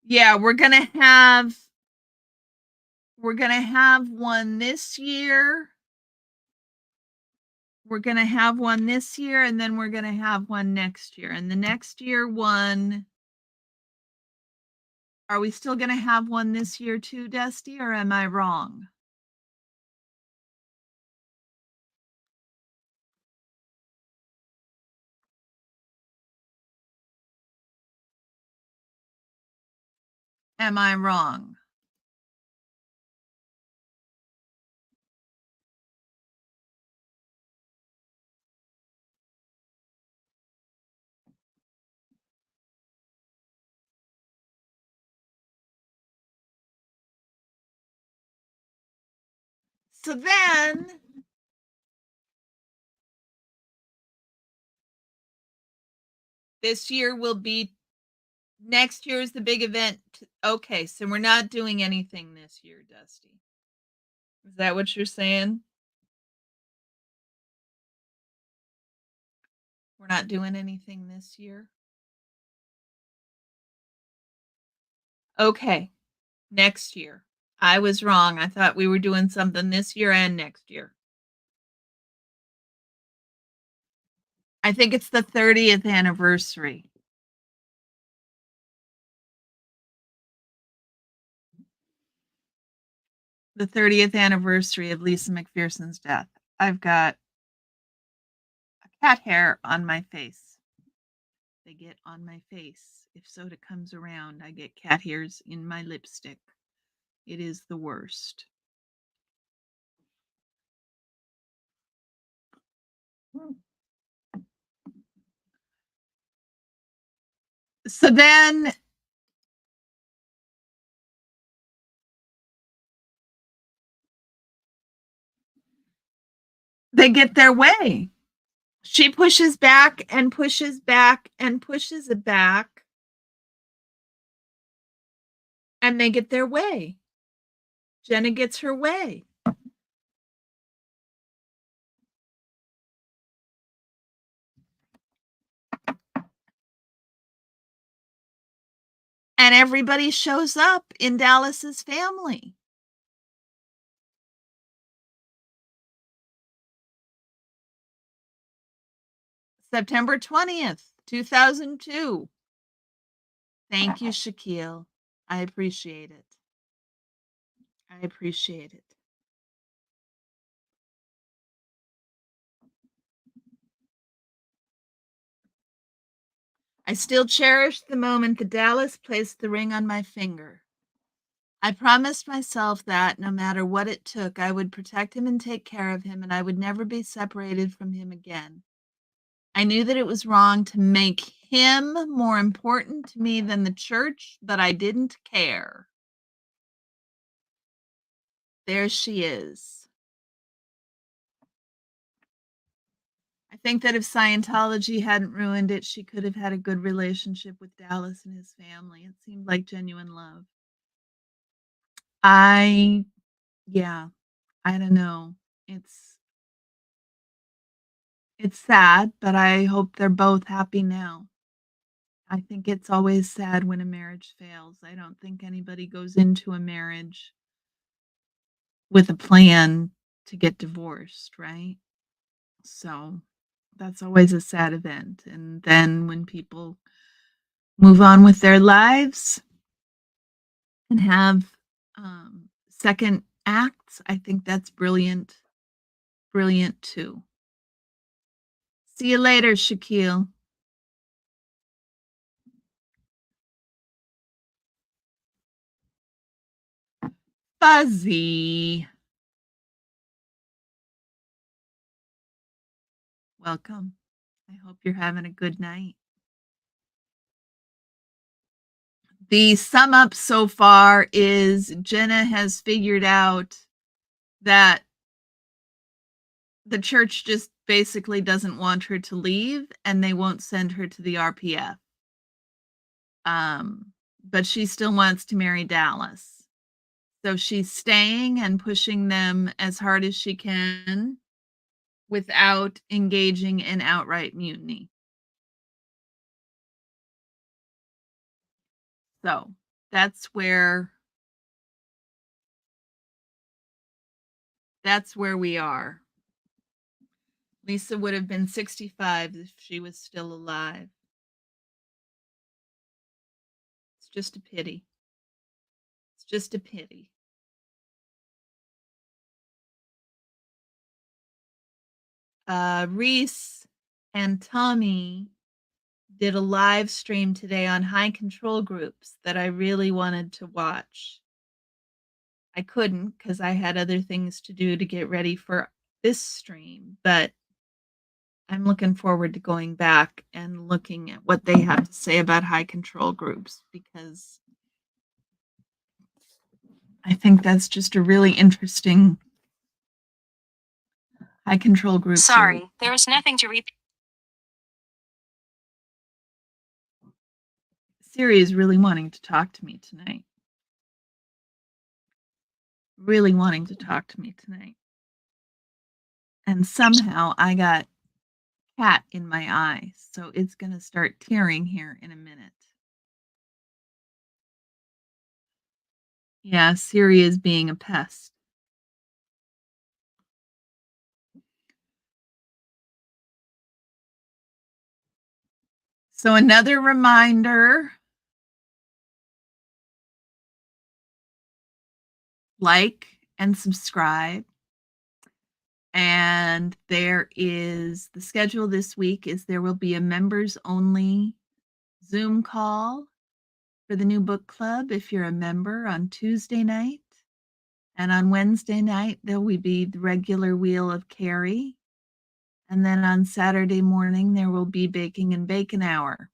Yeah, we're gonna have one this year. We're gonna have one this year, and then we're gonna have one next year. And the next year one. Are we still gonna have one this year too, Dusty, or am I wrong? Am I wrong? So then this year will be next year is the big event. Okay, so we're not doing anything this year, Dusty. Is that what you're saying? We're not doing anything this year? Okay, next year. I was wrong. I thought we were doing something this year and next year. I think it's the 30th anniversary. The 30th anniversary of Lisa McPherson's death. I've got a cat hair on my face. They get on my face. If soda comes around, I get cat hairs in my lipstick. It is the worst. So then they get their way. She pushes back and pushes back and pushes it back. And they get their way. Jenna gets her way. And everybody shows up in Dallas's family. September 20th, 2002. Thank you, Shaquille. I appreciate it. I appreciate it. I still cherish the moment that Dallas placed the ring on my finger. I promised myself that no matter what it took, I would protect him and take care of him, and I would never be separated from him again. I knew that it was wrong to make him more important to me than the church, but I didn't care. There she is. I think that if Scientology hadn't ruined it, she could have had a good relationship with Dallas and his family. It seemed like genuine love. I Yeah, I don't know. It's it's sad, but I hope they're both happy now. I think it's always sad when a marriage fails. I don't think anybody goes into a marriage with a plan to get divorced, right? So that's always a sad event. And then when people move on with their lives and have second acts, I think that's brilliant, brilliant too. See you later, Shaquille. Fuzzy. Welcome. I hope you're having a good night. The sum up so far is Jenna has figured out that the church just basically doesn't want her to leave and they won't send her to the RPF. But she still wants to marry Dallas. So she's staying and pushing them as hard as she can without engaging in outright mutiny. So that's where we are. Lisa would have been 65 if she was still alive. It's just a pity. It's just a pity. Reese and Tommy did a live stream today on high control groups that I really wanted to watch. I couldn't because I had other things to do to get ready for this stream, but I'm looking forward to going back and looking at what they have to say about high control groups because I think that's just a really interesting high control group. Sorry, there is nothing to repeat. Siri is really wanting to talk to me tonight. Really wanting to talk to me tonight. And somehow I got cat in my eye, so it's going to start tearing here in a minute. Yeah, Siri is being a pest. So another reminder, like and subscribe. And there is the schedule this week is there will be a members only Zoom call for the new book club if you're a member on Tuesday night. And on Wednesday night, there will be the regular Wheel of Carrie. And then on Saturday morning, there will be Baking and Bacon Hour.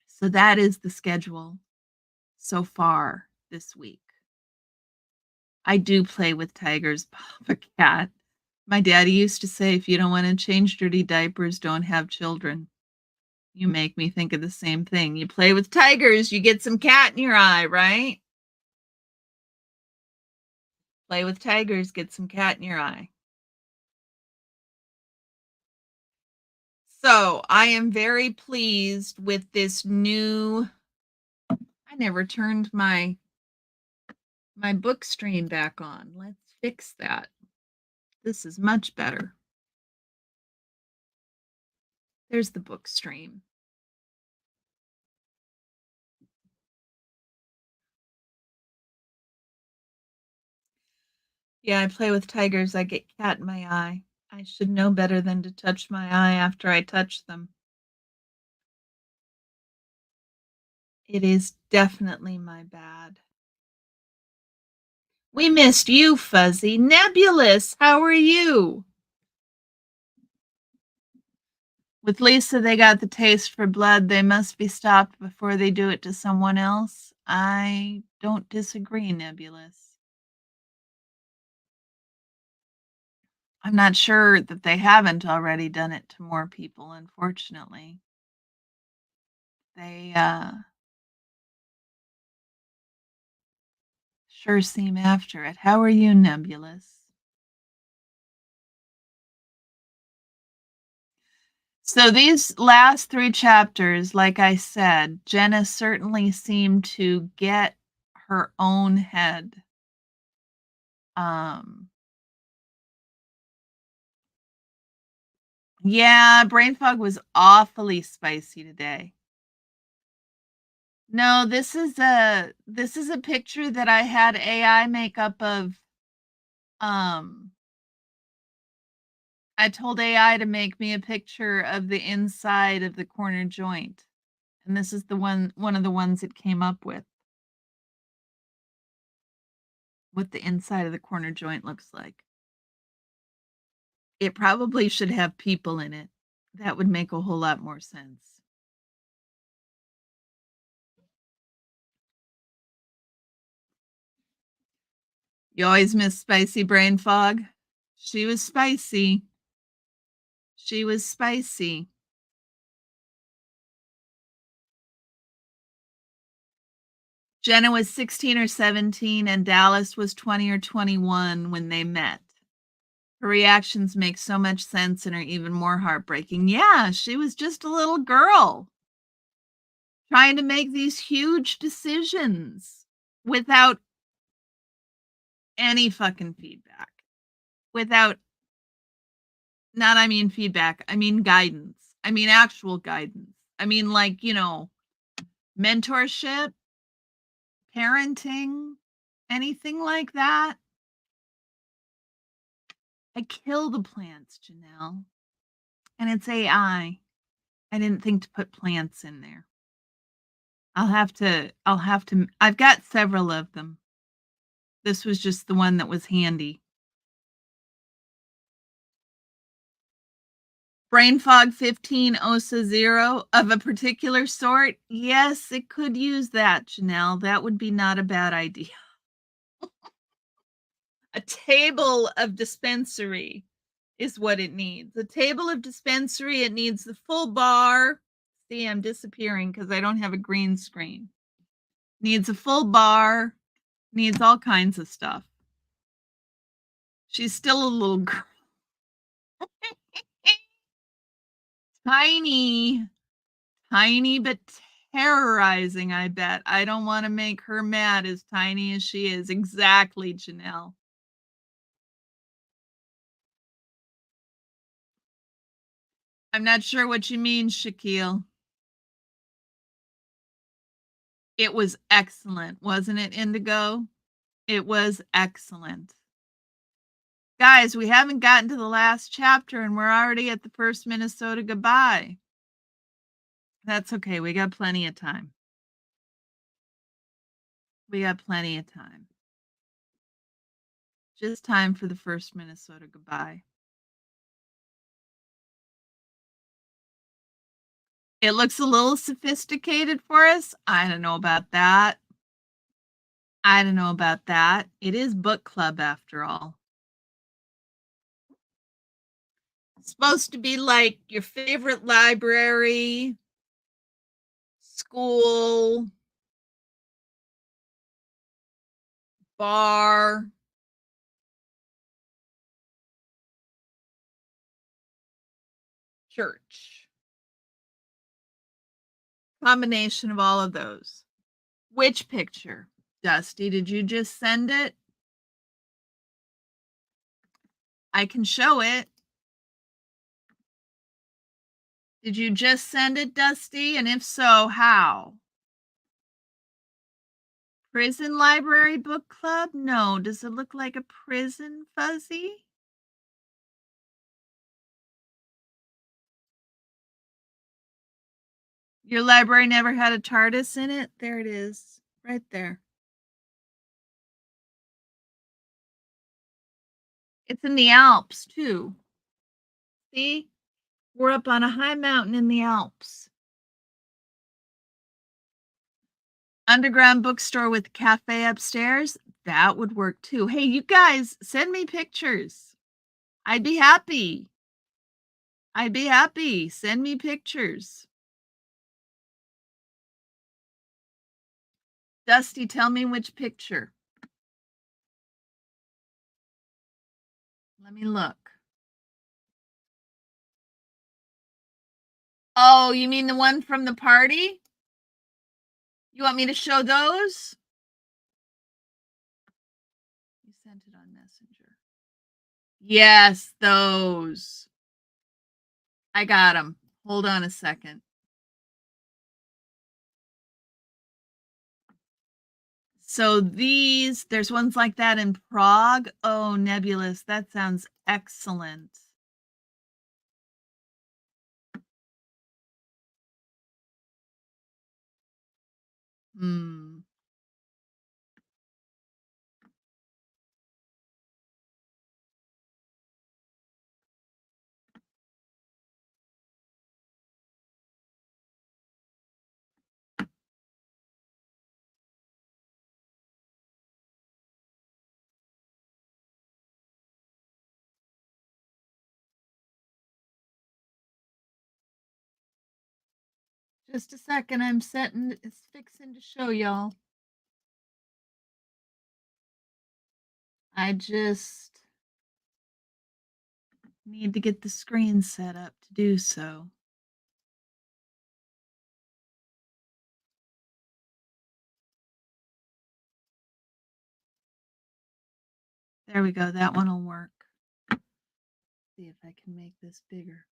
So that is the schedule so far this week. I do play with Tiger's Papa Cat. My daddy used to say, if you don't want to change dirty diapers, don't have children. You make me think of the same thing. You play with tigers, you get some cat in your eye, right? Play with tigers, get some cat in your eye. So I am very pleased with this new never turned my book stream back on. Let's fix that. This is much better. There's the book stream. Yeah, I play with tigers. I get cat in my eye. I should know better than to touch my eye after I touch them. It is definitely my bad. We missed you, Fuzzy. Nebulous, how are you? With Lisa, they got the taste for blood. They must be stopped before they do it to someone else. I don't disagree, Nebulous. I'm not sure that they haven't already done it to more people, unfortunately. They sure seem after it. How are you, Nebulous? So these last 3 chapters, like I said, Jenna certainly seemed to get her own head. Yeah, brain fog was awfully spicy today. No, this is a picture that I had AI make up of. I told AI to make me a picture of the inside of the corner joint, and this is the one of the ones it came up with. What the inside of the corner joint looks like. It probably should have people in it. That would make a whole lot more sense. You always miss spicy brain fog. She was spicy. She was spicy. Jenna was 16 or 17, and Dallas was 20 or 21 when they met. Her reactions make so much sense and are even more heartbreaking. Yeah, she was just a little girl trying to make these huge decisions without any fucking feedback. Without, not, I mean feedback, I mean guidance. I mean actual guidance. I mean, like, mentorship, parenting, anything like that. I kill the plants, Janelle. And it's AI. I didn't think to put plants in there. I've got several of them. This was just the one that was handy. Brain fog 15, OSA 0 of a particular sort. Yes, it could use that, Janelle. That would be not a bad idea. A table of dispensary is what it needs. A table of dispensary, it needs the full bar. See, I'm disappearing because I don't have a green screen. Needs a full bar, needs all kinds of stuff. She's still a little girl. Tiny, but terrorizing, I bet. I don't want to make her mad as tiny as she is. Exactly, Janelle. I'm not sure what you mean, Shaquille. It was excellent, wasn't it, Indigo? It was excellent. Guys, we haven't gotten to the last chapter and we're already at the first Minnesota goodbye. That's okay. We got plenty of time. We got plenty of time. Just time for the first Minnesota goodbye. It looks a little sophisticated for us. I don't know about that. It is book club after all. It's supposed to be like your favorite library, school, bar, church. Combination of all of those. Which picture? Dusty, did you just send it? I can show it. Did you just send it, Dusty? And if so, how? Prison Library Book Club? No. Does it look like a prison, Fuzzy? Your library never had a TARDIS in it? There it is. Right there. It's in the Alps, too. See? We're up on a high mountain in the Alps. Underground bookstore with cafe upstairs? That would work, too. Hey, you guys, send me pictures. I'd be happy. I'd be happy. Send me pictures. Dusty, tell me which picture. Let me look. Oh, you mean the one from the party? You want me to show those? You sent it on Messenger. Yes, those. I got them. Hold on a second. So there's ones like that in Prague. Oh, Nebulous. That sounds excellent. Hmm. Just a second. It's fixing to show y'all. I just need to get the screen set up to do so. There we go. That one will work. See if I can make this bigger.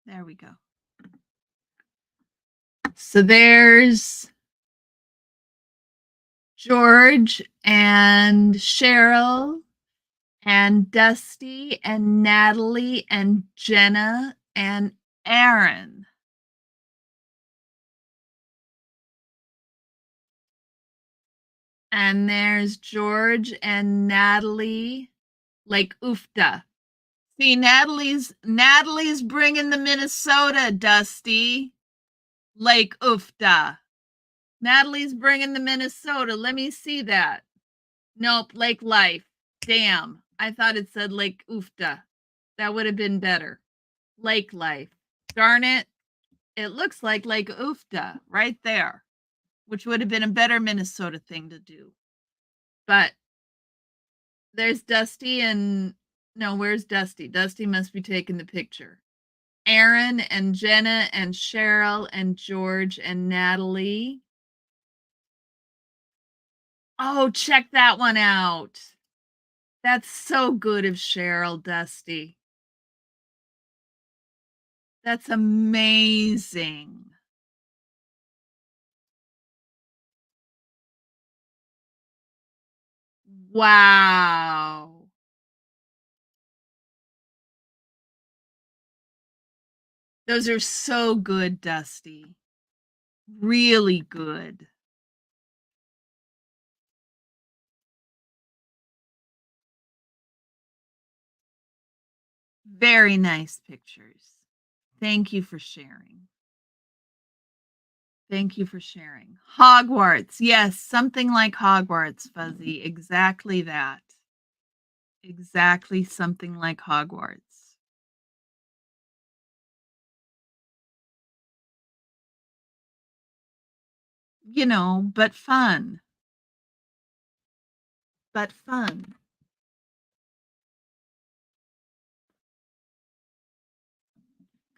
There we go. So there's George and Cheryl and Dusty and Natalie and Jenna and Aaron. And there's George and Natalie, like oofta. See, Natalie's bringing the Minnesota, Dusty. Lake oofta. Natalie's bringing the Minnesota. Let me see that. Nope, Lake Life. Damn. I thought it said Lake oofta. That would have been better. Lake Life. Darn it. It looks like Lake oofta right there, which would have been a better Minnesota thing to do. But there's Dusty and no, where's Dusty? Dusty must be taking the picture. Aaron and Jenna and Cheryl and George and Natalie. Oh, check that one out. That's so good of Cheryl, Dusty. That's amazing. Wow. Those are so good, Dusty. Really good. Very nice pictures. Thank you for sharing. Thank you for sharing. Hogwarts. Yes, something like Hogwarts, Fuzzy. Exactly that. Exactly something like Hogwarts. You know, but fun. But fun.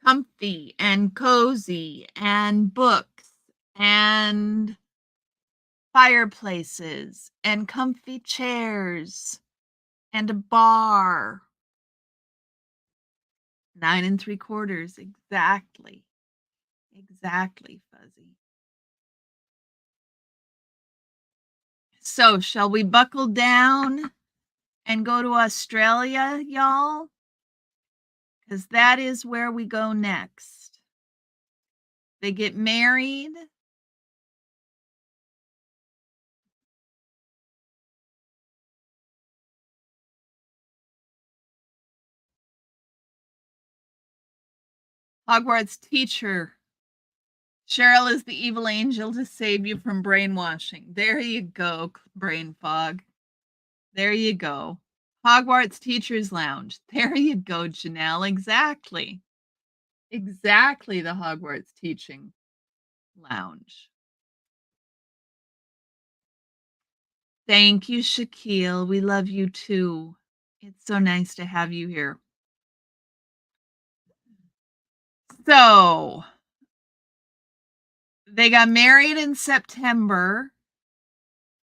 Comfy and cozy and books and fireplaces and comfy chairs and a bar. 9 3/4, exactly. Exactly, Fuzzy. So, shall we buckle down and go to Australia, y'all? Because that is where we go next. They get married. Hogwarts teacher. Cheryl is the evil angel to save you from brainwashing. There you go, brain fog. There you go. Hogwarts Teachers Lounge. There you go, Janelle. Exactly. Exactly the Hogwarts Teaching Lounge. Thank you, Shaquille. We love you too. It's so nice to have you here. So, they got married in September,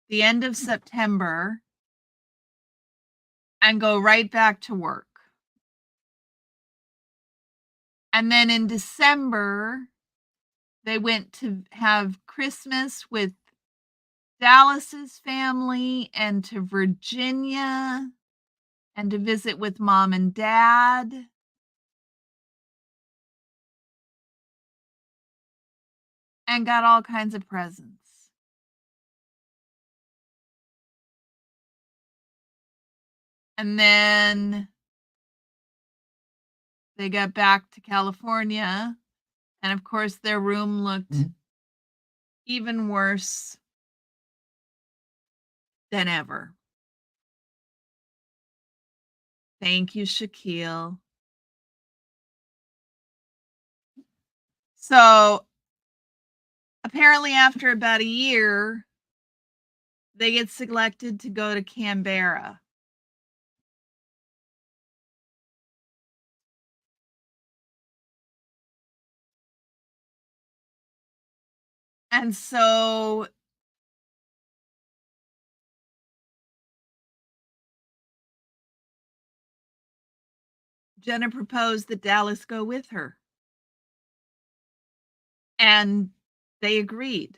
the end of September, and go right back to work. And then in December, they went to have Christmas with Dallas's family and to Virginia and to visit with mom and dad. And got all kinds of presents. And then they got back to California. And of course, their room looked even worse than ever. Thank you, Shaquille. So apparently, after about a year, they get selected to go to Canberra. And so Jenna proposed that Dallas go with her. And they agreed.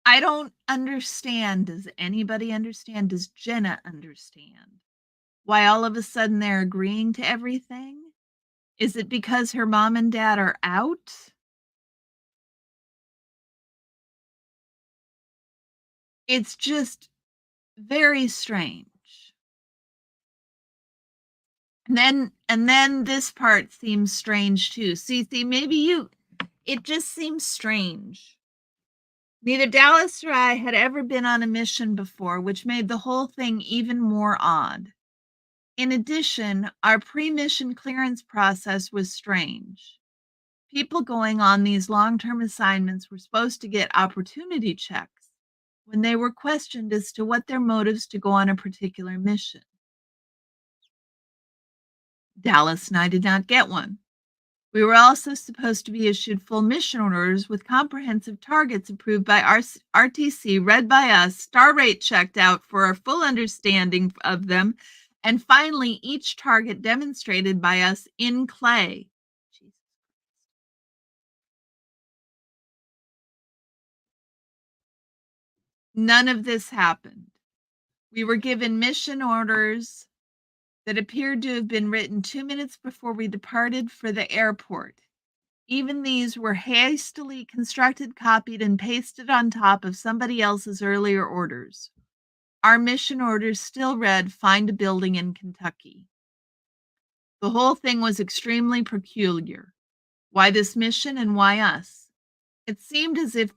I don't understand. Does anybody understand? Does Jenna understand why all of a sudden they're agreeing to everything? Is it because her mom and dad are out? It's just very strange. And then this part seems strange too. See, maybe it just seems strange. Neither Dallas or I had ever been on a mission before, which made the whole thing even more odd. In addition, our pre-mission clearance process was strange. People going on these long-term assignments were supposed to get opportunity checks when they were questioned as to what their motives to go on a particular mission. Dallas and I did not get one. We were also supposed to be issued full mission orders with comprehensive targets approved by RTC, read by us, star rate checked out for our full understanding of them, and finally, each target demonstrated by us in clay. None of this happened. We were given mission orders that appeared to have been written 2 minutes before we departed for the airport. Even these were hastily constructed, copied, and pasted on top of somebody else's earlier orders. Our mission orders still read, "Find a building in Kentucky." The whole thing was extremely peculiar. Why this mission and why us? It seemed as if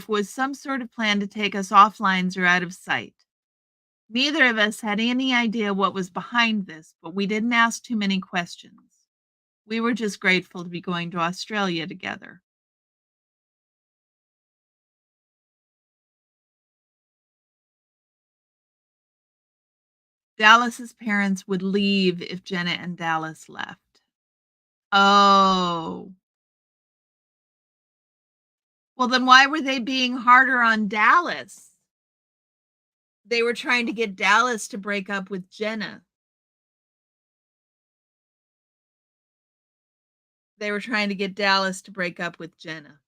was some sort of plan to take us off lines or out of sight. Neither of us had any idea what was behind this, but we didn't ask too many questions. We were just grateful to be going to Australia together. Dallas's parents would leave if Jenna and Dallas left. Oh. Well, then why were they being harder on Dallas? They were trying to get Dallas to break up with Jenna. They were trying to get Dallas to break up with Jenna.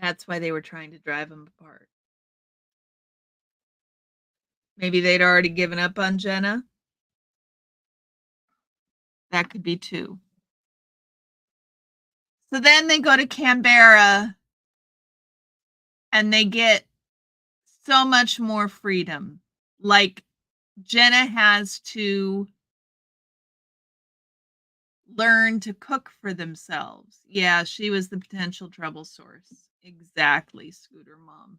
That's why they were trying to drive them apart. Maybe they'd already given up on Jenna. That could be too. So then they go to Canberra and they get so much more freedom. Like Jenna has to learn to cook for themselves. Yeah, she was the potential trouble source. Exactly, Scooter Mom.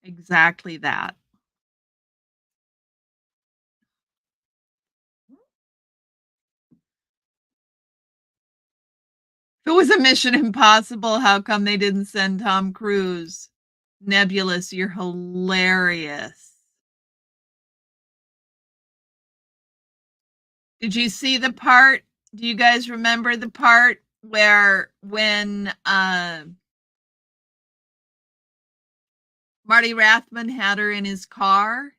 Exactly that. If it was a Mission Impossible, how come they didn't send Tom Cruise? Nebulous, you're hilarious. Did you see the part? Do you guys remember the part where when Marty Rathman had her in his car,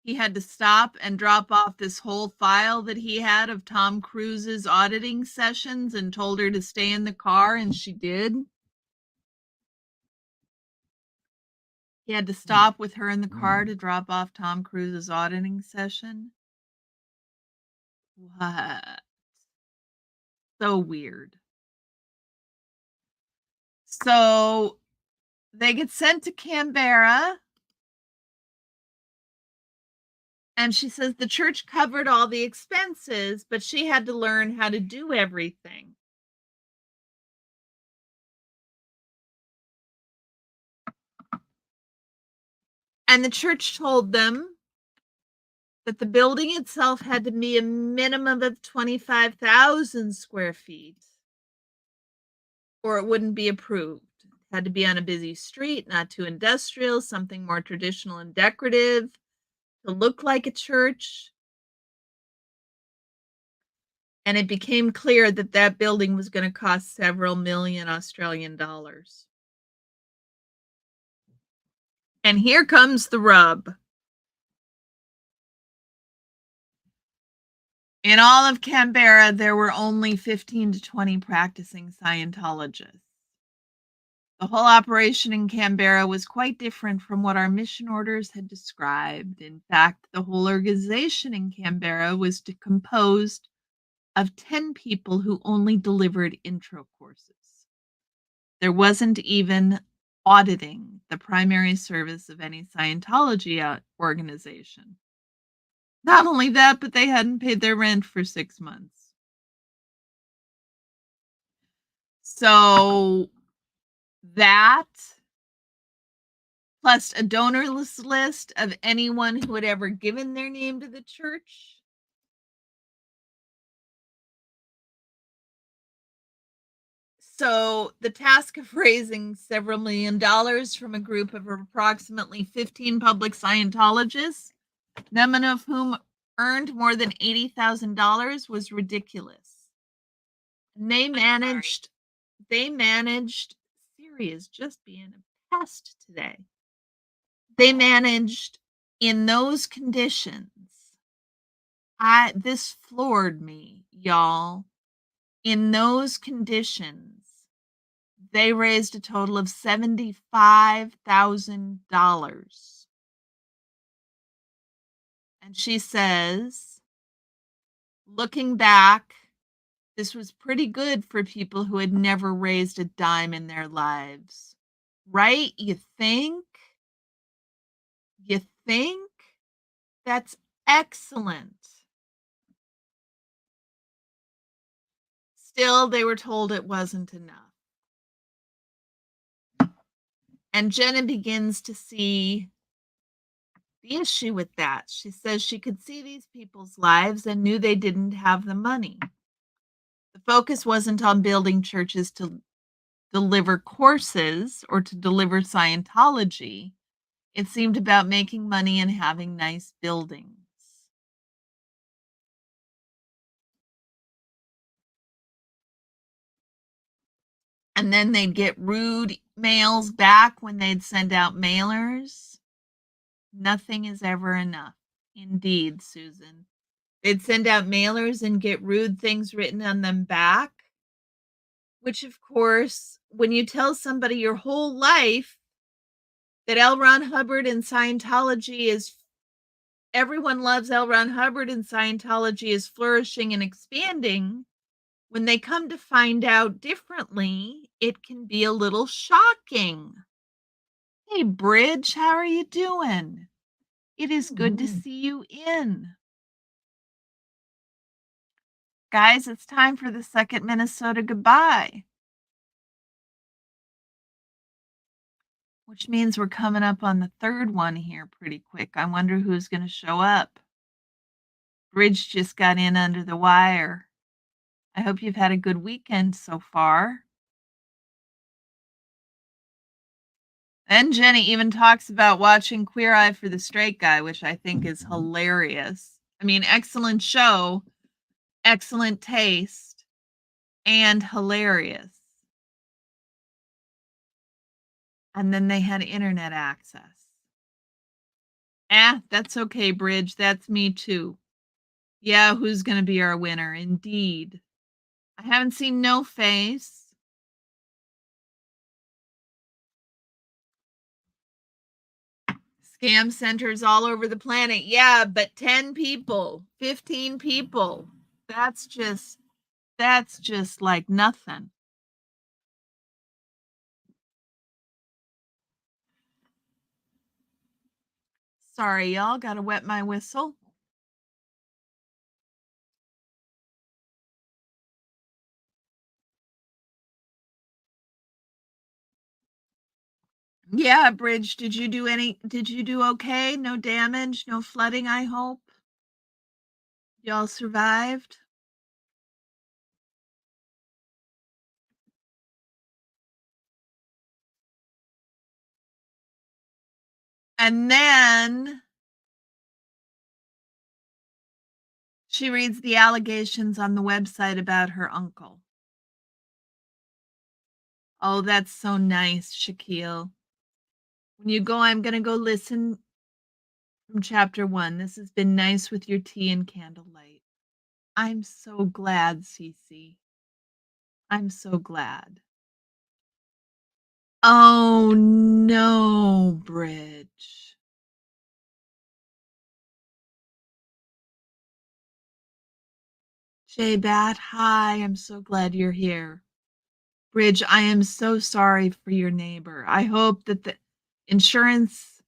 he had to stop and drop off this whole file that he had of Tom Cruise's auditing sessions and told her to stay in the car, and she did? He had to stop with her in the car to drop off Tom Cruise's auditing session. What? So weird. So they get sent to Canberra. And she says the church covered all the expenses, but she had to learn how to do everything. And the church told them that the building itself had to be a minimum of 25,000 square feet or it wouldn't be approved. It had to be on a busy street, not too industrial, something more traditional and decorative to look like a church. And it became clear that that building was going to cost several million Australian dollars. And here comes the rub. In all of Canberra, there were only 15 to 20 practicing Scientologists. The whole operation in Canberra was quite different from what our mission orders had described. In fact, the whole organization in Canberra was composed of 10 people who only delivered intro courses. There wasn't even auditing the primary service of any Scientology organization. Not only that, but they hadn't paid their rent for 6 months. So that, plus a donors list of anyone who had ever given their name to the church. So the task of raising several million dollars from a group of approximately 15 public Scientologists, none of whom earned more than $80,000, was ridiculous. And they managed, Siri is just being a pest today. They managed in those conditions. This floored me, y'all. In those conditions, they raised a total of $75,000. And she says, looking back, this was pretty good for people who had never raised a dime in their lives. Right? You think? You think? That's excellent. Still, they were told it wasn't enough. And Jenna begins to see the issue with that. She says she could see these people's lives and knew they didn't have the money. The focus wasn't on building churches to deliver courses or to deliver Scientology. It seemed about making money and having nice buildings. And then they'd get rude mails back when they'd send out mailers. Nothing is ever enough. Indeed, Susan. They'd send out mailers and get rude things written on them back, which, of course, when you tell somebody your whole life that L. Ron Hubbard and Scientology is, everyone loves L. Ron Hubbard and Scientology is flourishing and expanding, when they come to find out differently, it can be a little shocking. Hey, Bridge, how are you doing? It is good to see you in. Guys, it's time for the second Minnesota goodbye, which means we're coming up on the third one here pretty quick. I wonder who's going to show up. Bridge just got in under the wire. I hope you've had a good weekend so far. And Jenny even talks about watching Queer Eye for the Straight Guy, which I think is hilarious. I mean, excellent show, excellent taste, and hilarious. And then they had internet access. That's okay, Bridge. That's me too. Yeah, who's going to be our winner? Indeed. I haven't seen No Face. Scam centers all over the planet. Yeah, but 10 people, 15 people. That's just like nothing. Sorry, y'all. Gotta wet my whistle. Yeah, Bridge, did you do okay? No damage, no flooding, I hope? Y'all survived? And then she reads the allegations on the website about her uncle. Oh, that's so nice, Shaquille. When you go, I'm going to go listen from chapter 1. This has been nice with your tea and candlelight. I'm so glad, Cece. I'm so glad. Oh, no, Bridge. J-Bat, hi. I'm so glad you're here. Bridge, I am so sorry for your neighbor. I hope that the insurance.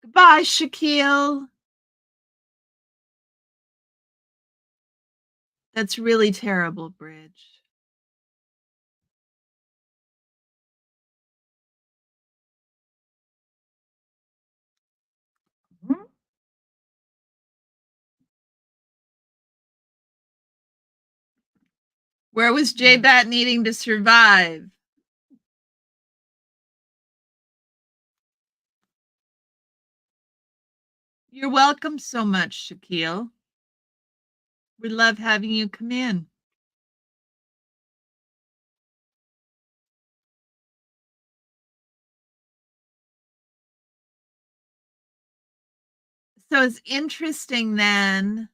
Goodbye, Shaquille. That's really terrible, Bridge. Where was J-Bat needing to survive? You're welcome so much, Shaquille. We love having you come in. So it's interesting then.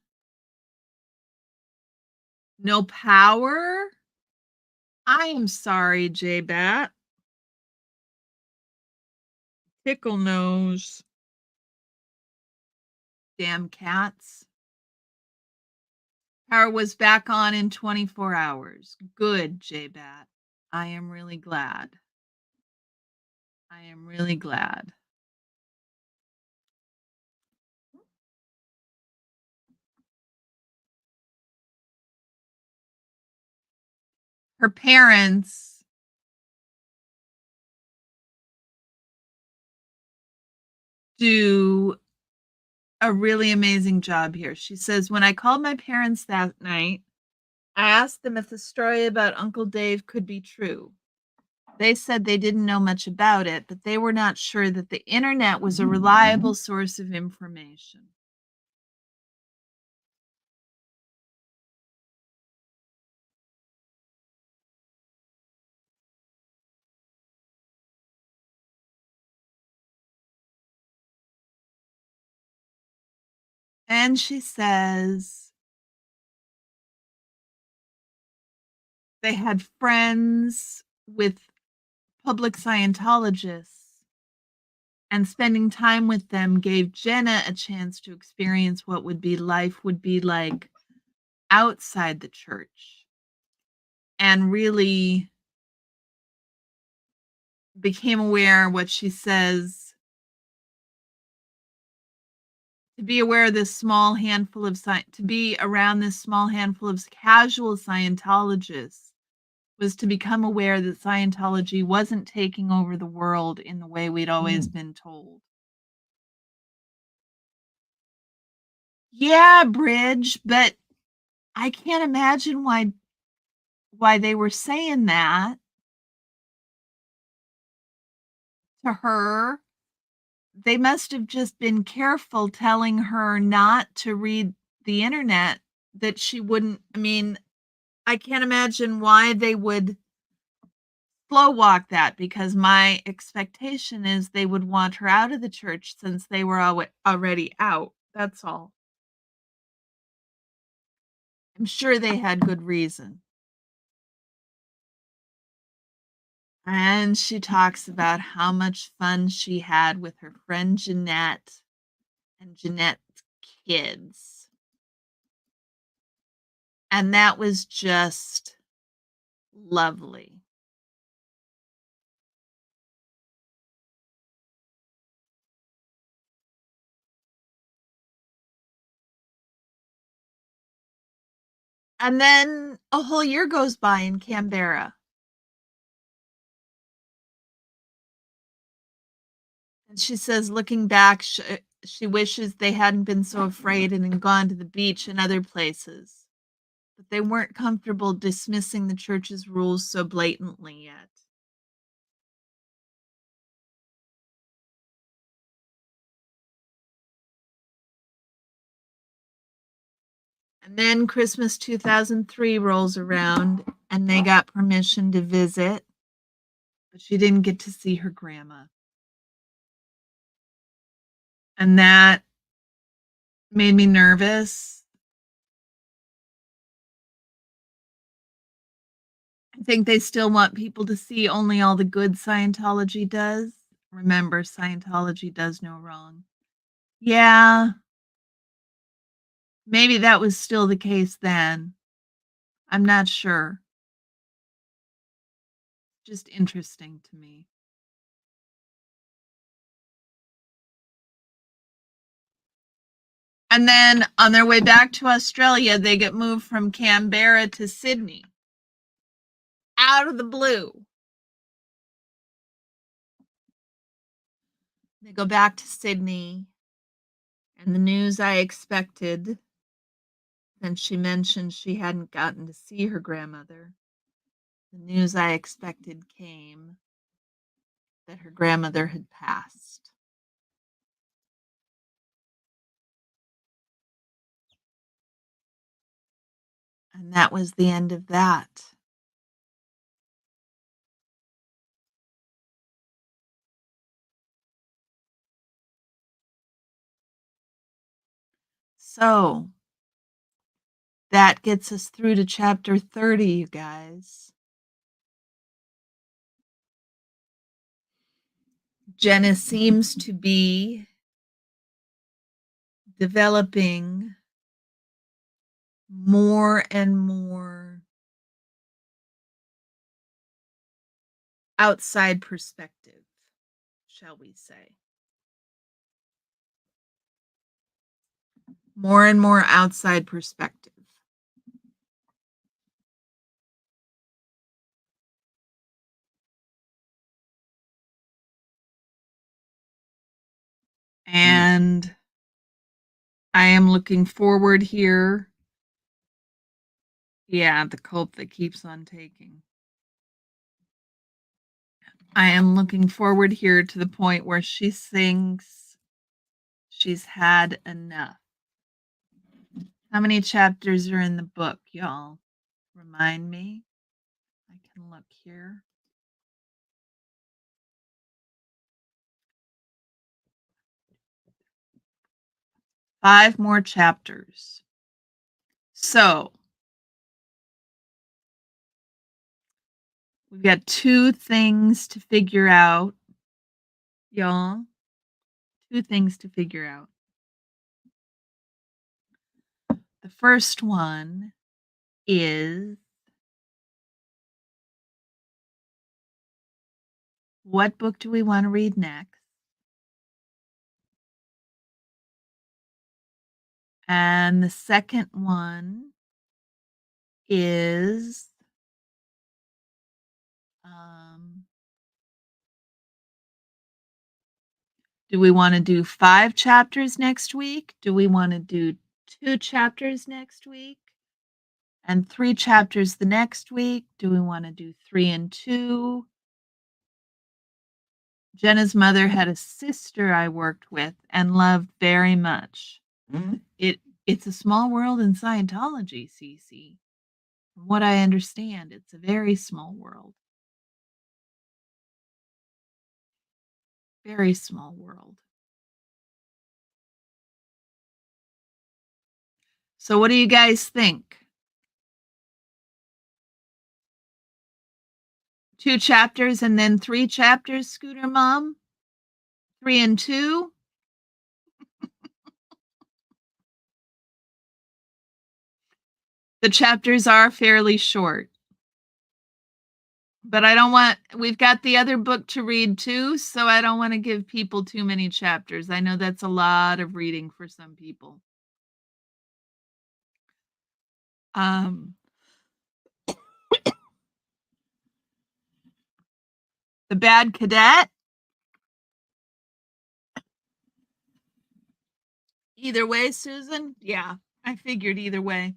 No power? I am sorry, J-Bat. Pickle nose. Damn cats. Power was back on in 24 hours. Good, J-Bat. I am really glad. I am really glad. Her parents do a really amazing job here. She says, when I called my parents that night, I asked them if the story about Uncle Dave could be true. They said they didn't know much about it, but they were not sure that the internet was a reliable source of information. then she says they had friends with public Scientologists, and spending time with them gave Jenna a chance to experience what life would be like outside the church, and really became aware what she says to be aware of this small handful of to be around this small handful of casual Scientologists was to become aware that Scientology wasn't taking over the world in the way we'd always been told. Yeah, Bridge, but I can't imagine why they were saying that to her. They must have just been careful telling her not to read the internet, that she wouldn't. I mean, I can't imagine why they would slow walk that, because my expectation is they would want her out of the church since they were already out. That's all. I'm sure they had good reason. And she talks about how much fun she had with her friend Jeanette and Jeanette's kids. And that was just lovely. And then a whole year goes by in Canberra. And she says, looking back, she wishes they hadn't been so afraid and had gone to the beach and other places. But they weren't comfortable dismissing the church's rules so blatantly yet. And then Christmas 2003 rolls around and they got permission to visit, but she didn't get to see her grandma. And that made me nervous. I think they still want people to see only all the good Scientology does. Remember, Scientology does no wrong. Yeah, maybe that was still the case then. I'm not sure. Just interesting to me. And then on their way back to Australia, they get moved from Canberra to Sydney. Out of the blue. They go back to Sydney, and the news I expected, and she mentioned she hadn't gotten to see her grandmother. The news I expected came, that her grandmother had passed. And that was the end of that. So that gets us through to chapter 30, you guys. Jenna seems to be developing more and more outside perspective, shall we say. More and more outside perspective. And I am looking forward here. Yeah, the cult that keeps on taking. I am looking forward here to the point where she thinks she's had enough. How many chapters are in the book, y'all? Remind me. I can look here. 5 more chapters. So we've got 2 things to figure out, y'all. 2 things to figure out. The first one is, what book do we want to read next? And the second one is, do we want to do 5 chapters next week? Do we want to do 2 chapters next week? And 3 chapters the next week? Do we want to do 3 and 2? Jenna's mother had a sister I worked with and loved very much. It's a small world in Scientology, Cece. From what I understand, it's a very small world. Very small world. So what do you guys think? 2 chapters and then 3 chapters, Scooter Mom? 3 and 2? The chapters are fairly short. But we've got the other book to read too, so I don't want to give people too many chapters. I know that's a lot of reading for some people. The Bad Cadet. Either way, Susan? Yeah, I figured either way.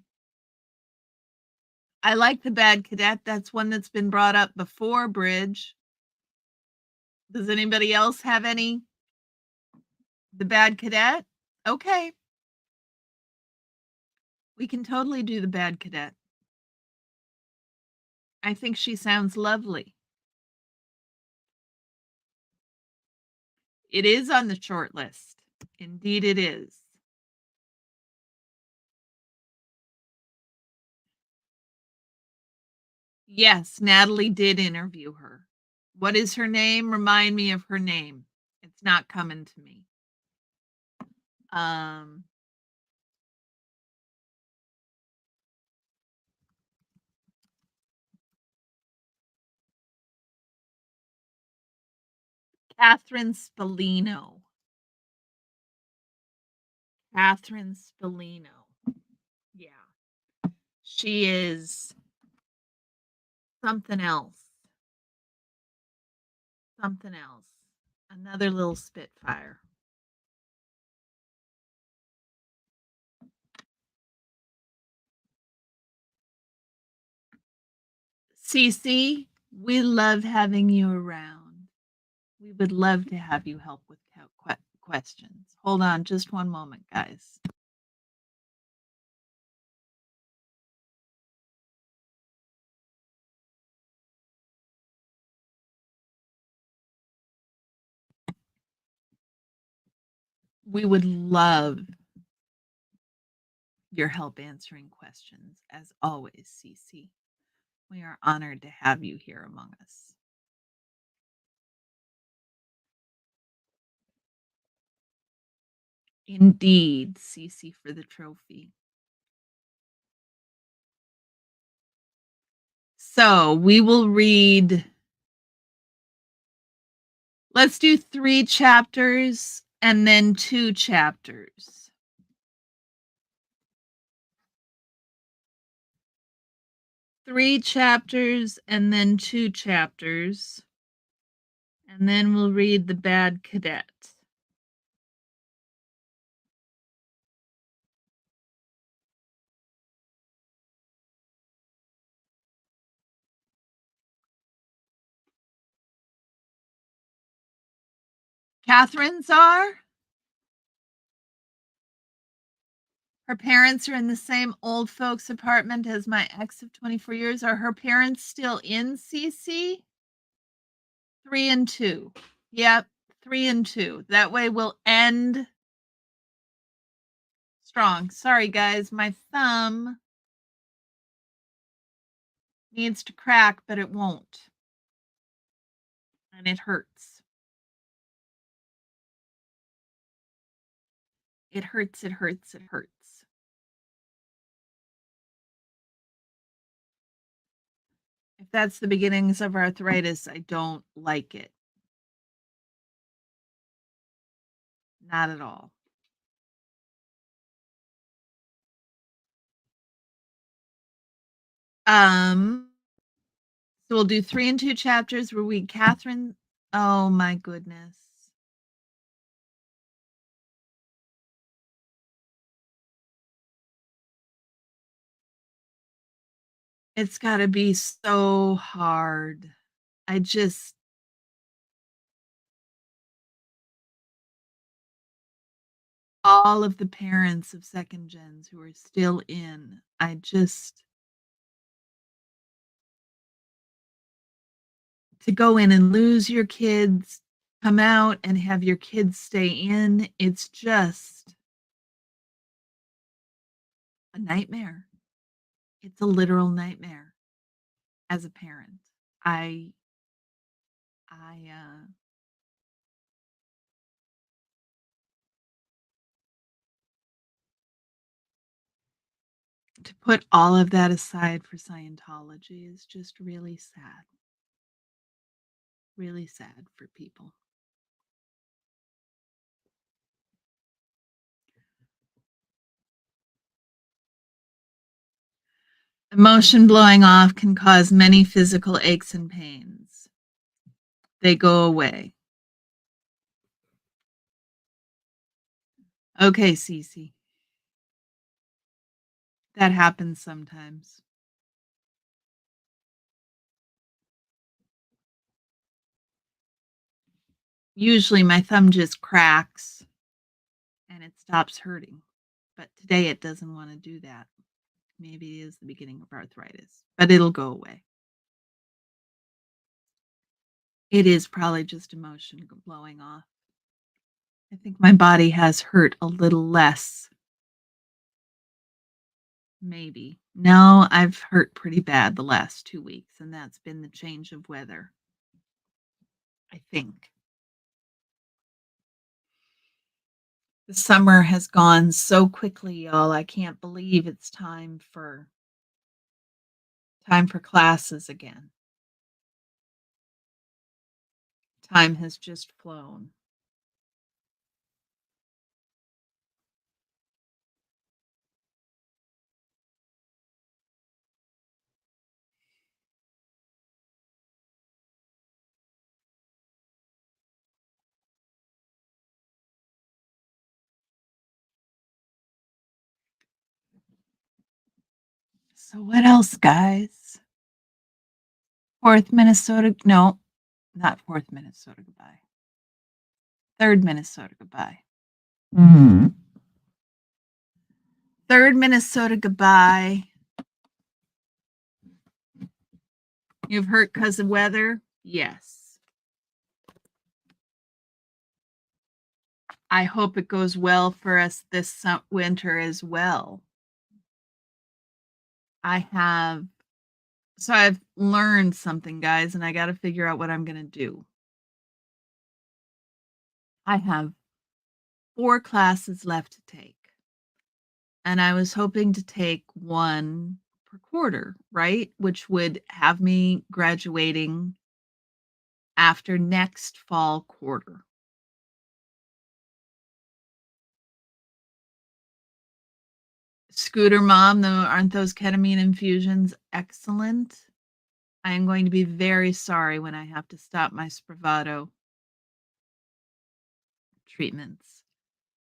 I like The Bad Cadet. That's one that's been brought up before, Bridge. Does anybody else have any? The Bad Cadet? Okay. We can totally do The Bad Cadet. I think she sounds lovely. It is on the short list. Indeed it is. Yes, Natalie did interview her. What is her name? Remind me of her name. It's not coming to me. Catherine Spallino. Catherine Spallino. Yeah. She is something else. Something else. Another little Spitfire. Cece, we love having you around. We would love to have you help with questions. Hold on just one moment, guys. We would love your help answering questions, as always, Cece. We are honored to have you here among us. Indeed, Cece for the trophy. So we will read, let's do 3 chapters and then 2 chapters. 3 chapters and then 2 chapters. And then we'll read The Bad Cadet. Catherine's are? Her parents are in the same old folks apartment as my ex of 24 years. Are her parents still in CC? 3 and 2. Yep, 3 and 2. That way we'll end strong. Sorry, guys. My thumb needs to crack, but it won't. And it hurts. It hurts, it hurts, it hurts. If that's the beginnings of arthritis, I don't like it. Not at all. So we'll do 3 and 2 chapters. We'll read Catherine. Oh my goodness. It's gotta be so hard. I just all of the parents of second gens who are still in, I just to go in and lose your kids, come out and have your kids stay in, it's just a nightmare. It's a literal nightmare as a parent. I I to put all of that aside for Scientology is just really sad. Really sad for people. Emotion blowing off can cause many physical aches and pains. They go away. Okay, Cece. That happens sometimes. Usually my thumb just cracks and it stops hurting. But today it doesn't want to do that. Maybe it is the beginning of arthritis, but it'll go away. It is probably just emotion blowing off. I think my body has hurt a little less. Maybe. No, I've hurt pretty bad the last 2 weeks, and that's been the change of weather. I think. The summer has gone so quickly, y'all. I can't believe it's time for classes again. Time has just flown. So what else, guys? Fourth Minnesota, no, not fourth Minnesota goodbye. Third Minnesota goodbye. Mm-hmm. Third Minnesota goodbye. You've hurt because of weather? Yes. I hope it goes well for us this winter as well. I've learned something, guys, and I got to figure out what I'm going to do. I have 4 classes left to take. And I was hoping to take 1 per quarter, right? Which would have me graduating after next fall quarter. Scooter Mom, though, aren't those ketamine infusions excellent? I am going to be very sorry when I have to stop my Spravato treatments.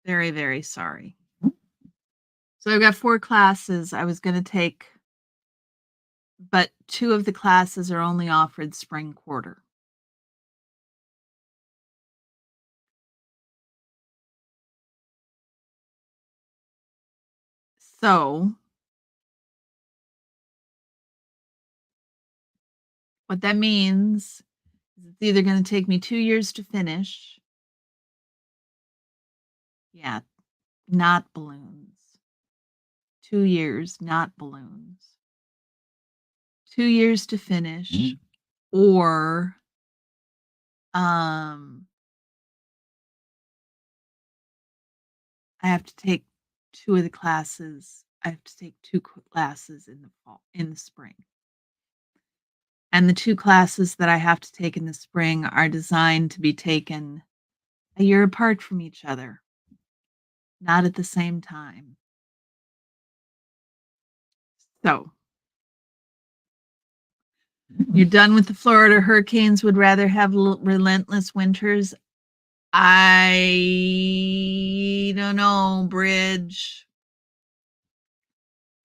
Very, very sorry. So I've got 4 classes I was going to take, but 2 of the classes are only offered spring quarter. So what that means is it's either going to take me 2 years to finish. Yeah, not balloons. 2 years, not balloons. 2 years to finish, or, um, I have to take 2 of the classes. I have to take 2 classes in the spring. And the 2 classes that I have to take in the spring are designed to be taken a year apart from each other, not at the same time. So, you're done with the Florida hurricanes, would rather have relentless winters. I don't know, Bridge.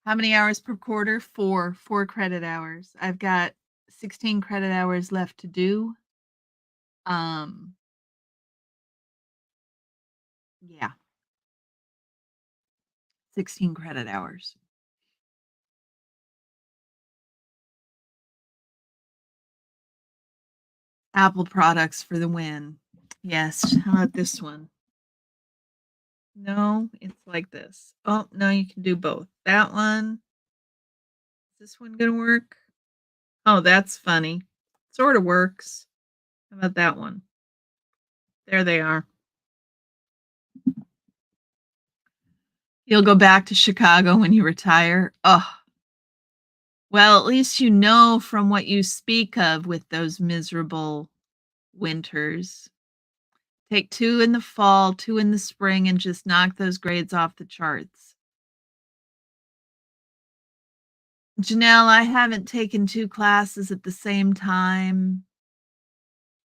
How many hours per quarter? 4. 4 credit hours. I've got 16 credit hours left to do. Um, yeah, 16 credit hours. Apple products for the win. Yes. How about this one? No, it's like this. Oh, no, you can do both. That one. Is this one going to work? Oh, that's funny. Sort of works. How about that one? There they are. You'll go back to Chicago when you retire. Oh, well, at least you know from what you speak of with those miserable winters. Take 2 in the fall, 2 in the spring, and just knock those grades off the charts. Janelle, I haven't taken 2 classes at the same time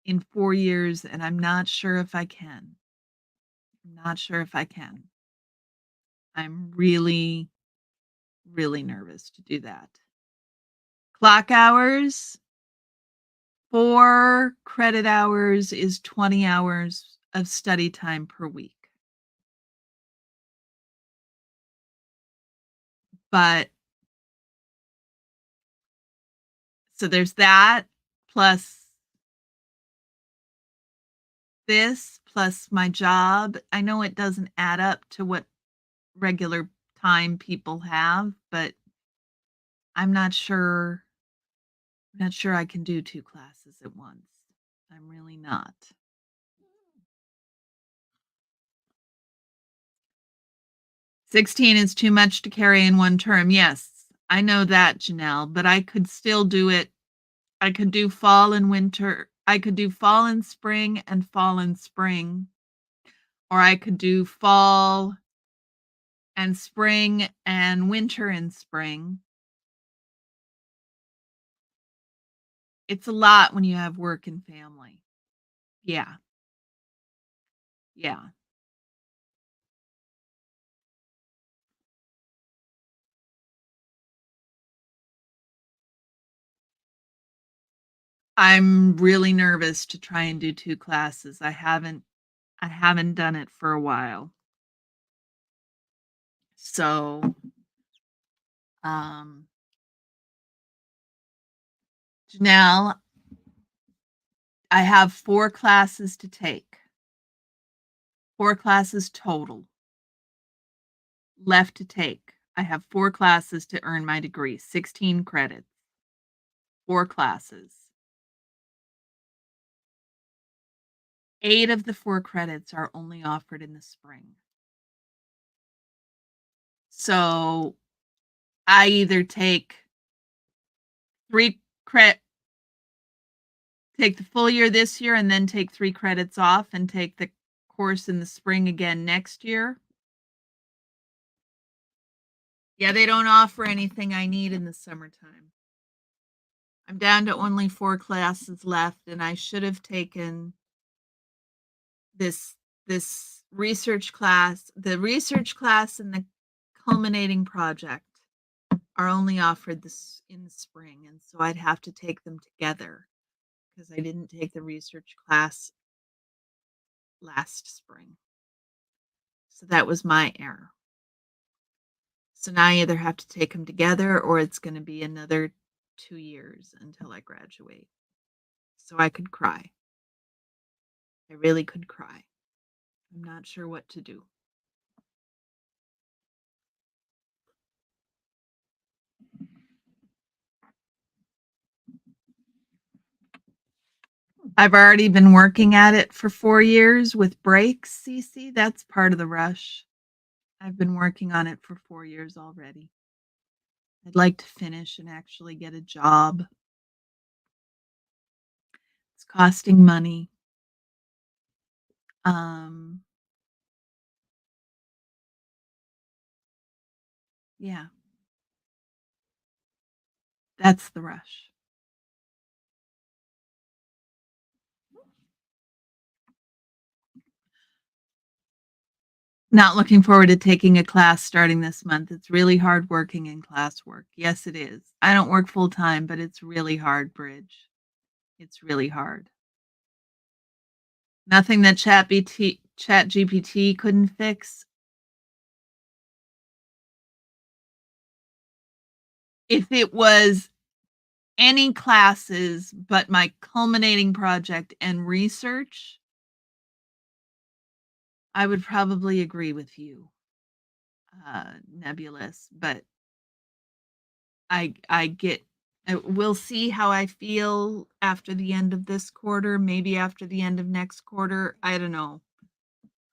in 4 years, and I'm not sure if I can. I'm not sure if I can. I'm really, really nervous to do that. Clock hours, 4 credit hours is 20 hours of study time per week. But so there's that, plus this, plus my job. I know it doesn't add up to what regular time people have, but I'm not sure I can do 2 classes at once. I'm really not. 16 is too much to carry in one term. Yes, I know that, Janelle, but I could still do it. I could do fall and winter. I could do fall and spring and fall and spring. Or I could do fall and spring and winter and spring. It's a lot when you have work and family. Yeah. Yeah. I'm really nervous to try and do 2 classes. I haven't done it for a while. So, um, Janelle, I have 4 classes to take. 4 classes total left to take. I have 4 classes to earn my degree, 16 credits. 4 classes. 8 of the 4 credits are only offered in the spring. So, I either take 3 take the full year this year and then take 3 credits off and take the course in the spring again next year. Yeah, they don't offer anything I need in the summertime. I'm down to only 4 classes left, and I should have taken this research class. The research class and the culminating project are only offered this in the spring, and so I'd have to take them together because I didn't take the research class last spring. So that was my error. So now I either have to take them together or it's going to be another 2 years until I graduate. So I could cry. I really could cry. I'm not sure what to do. I've already been working at it for 4 years with breaks, Cece. That's part of the rush. I've been working on it for 4 years already. I'd like to finish and actually get a job. It's costing money. Um, yeah, that's the rush. Not looking forward to taking a class starting this month. It's really hard working in classwork. Yes, it is. I don't work full time, but it's really hard, Bridge. It's really hard. Nothing that Chat GPT couldn't fix. If it was any classes but my culminating project and research, I would probably agree with you, Nebulous. But I get. We'll see how I feel after the end of this quarter. Maybe after the end of next quarter. I don't know.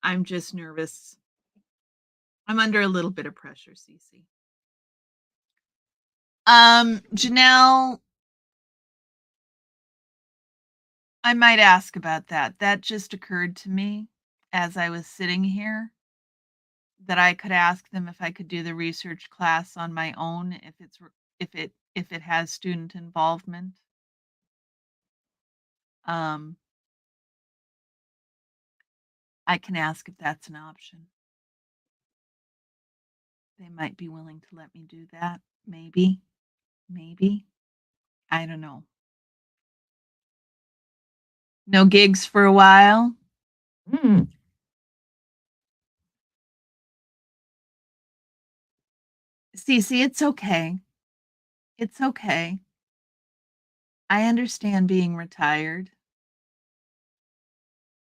I'm just nervous. I'm under a little bit of pressure, Cece. Janelle, I might ask about that. That just occurred to me as I was sitting here that I could ask them if I could do the research class on my own if it has student involvement. Um, I can ask if that's an option. They might be willing to let me do that. Maybe. Maybe. I don't know. No gigs for a while. Cece, it's okay. It's okay. I understand being retired.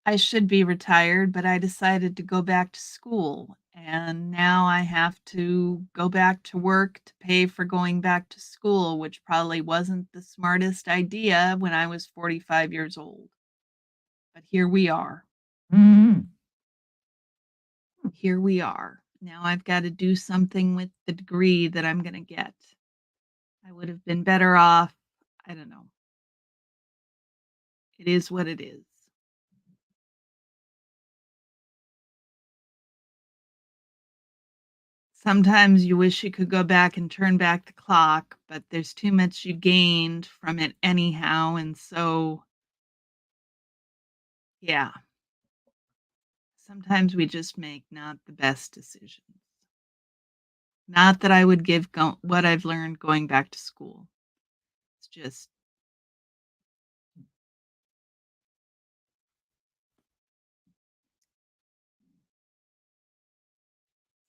I should be retired, but I decided to go back to school. And now I have to go back to work to pay for going back to school, which probably wasn't the smartest idea when I was 45 years old. But here we are. Here we are. Now I've got to do something with the degree that I'm going to get. I would have been better off. I don't know. It is what it is. Sometimes you wish you could go back and turn back the clock, but there's too much you gained from it anyhow. And so, yeah, sometimes we just make not the best decisions. Not that I would give what I've learned going back to school. It's just,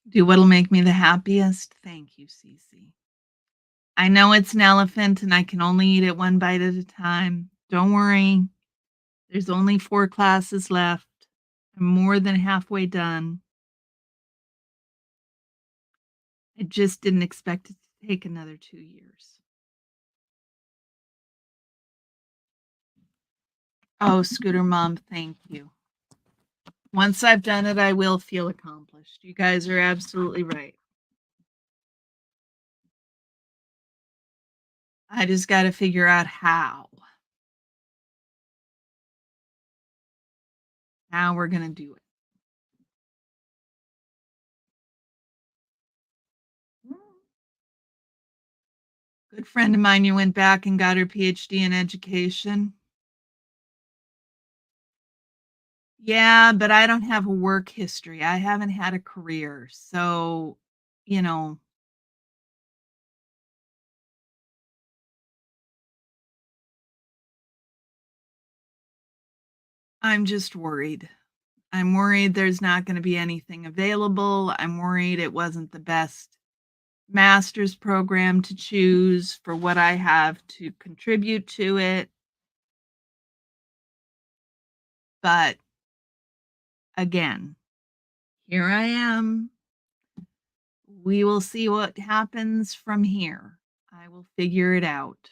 do what'll make me the happiest. Thank you, Cece. I know it's an elephant and I can only eat it one bite at a time. Don't worry. There's only 4 classes left. I'm more than halfway done. I just didn't expect it to take another 2 years. Oh, Scooter Mom, thank you. Once I've done it, I will feel accomplished. You guys are absolutely right. I just got to figure out how. How we're going to do it. Good friend of mine, you went back and got her PhD in education. Yeah, but I don't have a work history. I haven't had a career. So, you know, I'm just worried. I'm worried there's not going to be anything available. I'm worried it wasn't the best master's program to choose for what I have to contribute to it. But again, here I am. We will see what happens from here. I will figure it out.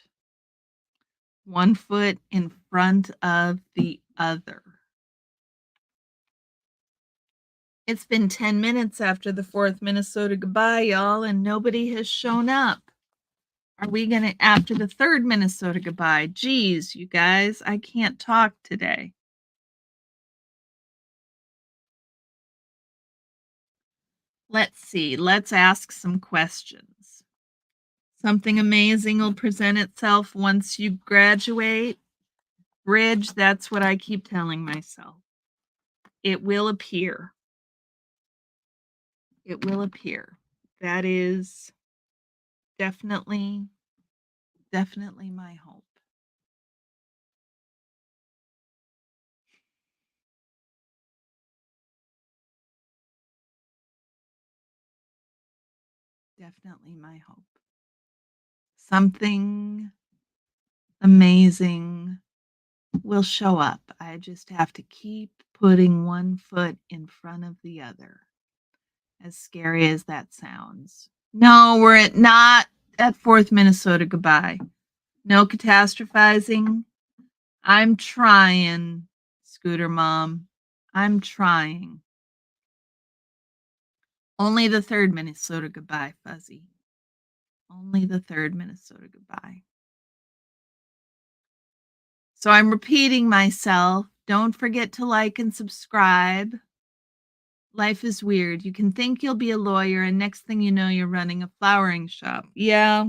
One foot in front of the other. It's been 10 minutes after the fourth Minnesota goodbye, y'all, and nobody has shown up. Are we going to, after the third Minnesota goodbye? Geez, you guys, I can't talk today. Let's see. Let's ask some questions. Something amazing will present itself once you graduate. Bridge, that's what I keep telling myself. It will appear. It will appear. That is definitely my hope. Definitely my hope. Something amazing will show up. I just have to keep putting one foot in front of the other. As scary as that sounds. No, we're not at fourth Minnesota goodbye. No catastrophizing. I'm trying, Scooter Mom. I'm trying. Only the third Minnesota goodbye, Fuzzy. Only the third Minnesota goodbye. So I'm repeating myself. Don't forget to like and subscribe. Life is weird. You can think you'll be a lawyer, and next thing you know, you're running a flowering shop. Yeah.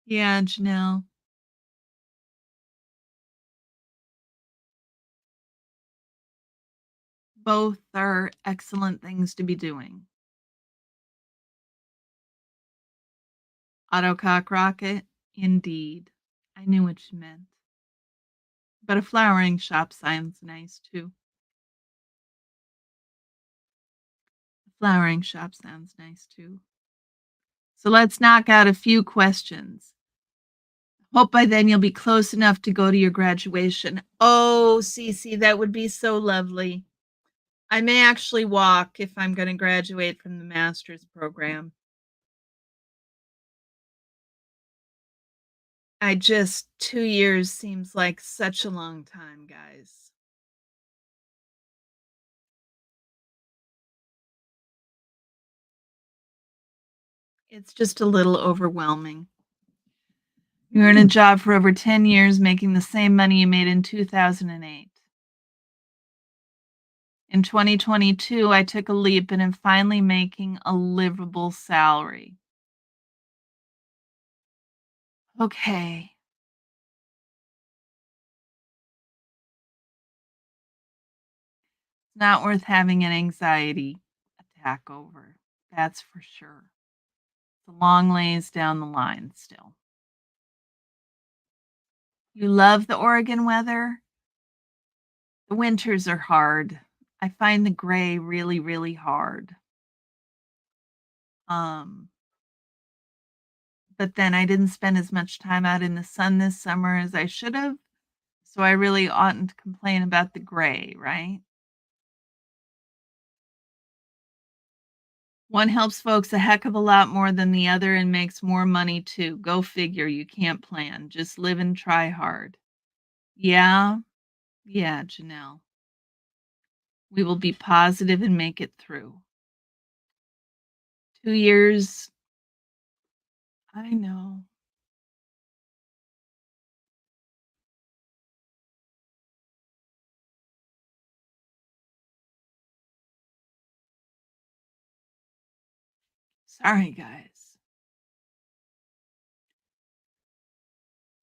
Yeah, Janelle. Both are excellent things to be doing. Autocock rocket? Indeed. I knew what you meant. But a flowering shop sounds nice too. A flowering shop sounds nice too. So let's knock out a few questions. Hope by then you'll be close enough to go to your graduation. Oh, Cece, that would be so lovely. I may actually walk if I'm going to graduate from the master's program. I just, 2 years seems like such a long time, guys. It's just a little overwhelming. You're in a job for over 10 years making the same money you made in 2008. In 2022, I took a leap and am finally making a livable salary. Okay. It's not worth having an anxiety attack over. That's for sure. It's a long ways down the line still. You love the Oregon weather? The winters are hard. I find the gray really, really hard. Um, but then I didn't spend as much time out in the sun this summer as I should have. So I really oughtn't to complain about the gray, right? One helps folks a heck of a lot more than the other and makes more money too. Go figure, you can't plan. Just live and try hard. Yeah, yeah, Janelle. We will be positive and make it through. 2 years. I know. Sorry, guys.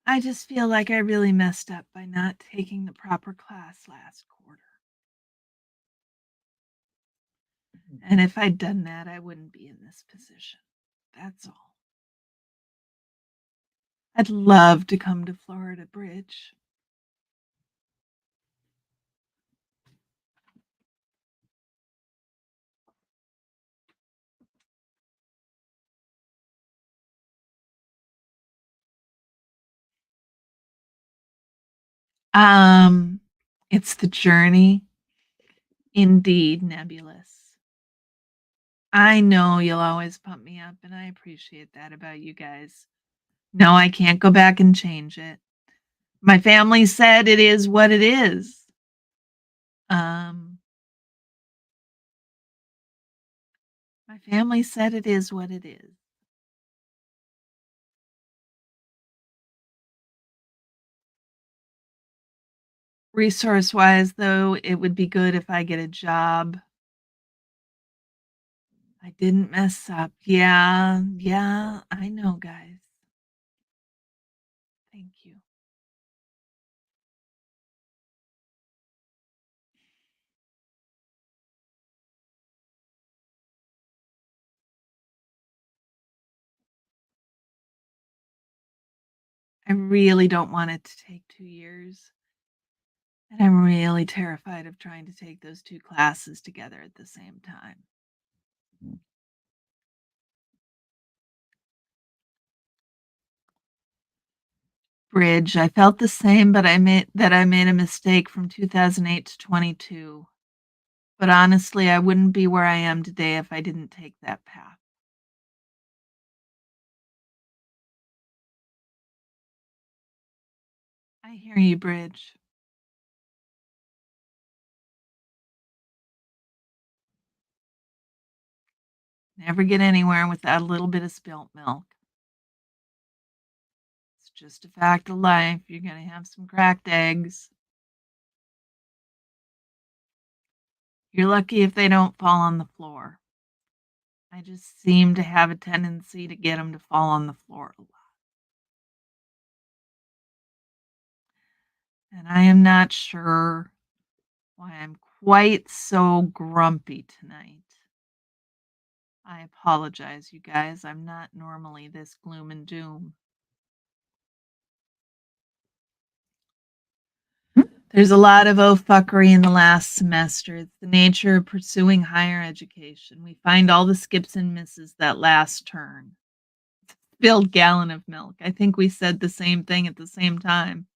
I just feel like I really messed up by not taking the proper class last quarter. And if I'd done that, I wouldn't be in this position. That's all. I'd love to come to Florida Bridge. Um, it's the journey. Indeed, nebulous. I know you'll always pump me up, and I appreciate that about you guys. No, I can't go back and change it. My family said it is what it is. Um, my family said it is what it is. Resource-wise, though, it would be good if I get a job. I didn't mess up. Yeah, yeah, I know, guys. Thank you. I really don't want it to take 2 years, and I'm really terrified of trying to take those 2 classes together at the same time. Bridge, I felt the same, but I made a mistake from 2008 to 22. But honestly, I wouldn't be where I am today if I didn't take that path. I hear you, Bridge. Never get anywhere without a little bit of spilt milk. It's just a fact of life. You're going to have some cracked eggs. You're lucky if they don't fall on the floor. I just seem to have a tendency to get them to fall on the floor a lot. And I am not sure why I'm quite so grumpy tonight. I apologize, you guys. I'm not normally this gloom and doom. There's a lot of fuckery in the last semester. It's the nature of pursuing higher education. We find all the skips and misses that last turn. Spilled gallon of milk. I think we said the same thing at the same time.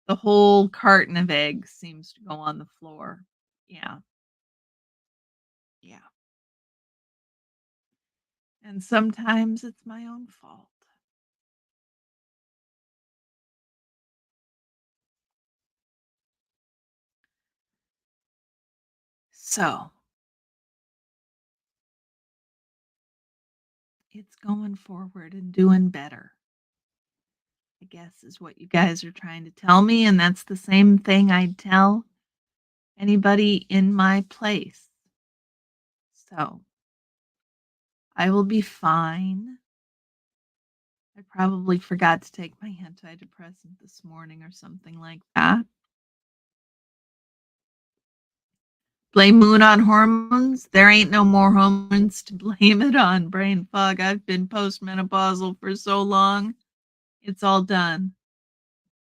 The whole carton of eggs seems to go on the floor. Yeah. Yeah. And sometimes it's my own fault. So it's going forward and doing better, I guess, is what you guys are trying to tell me. And that's the same thing I'd tell anybody in my place. So I will be fine. I probably forgot to take my antidepressant this morning or something like that. Blame moon on hormones? There ain't no more hormones to blame it on. Brain fog. I've been postmenopausal for so long. It's all done.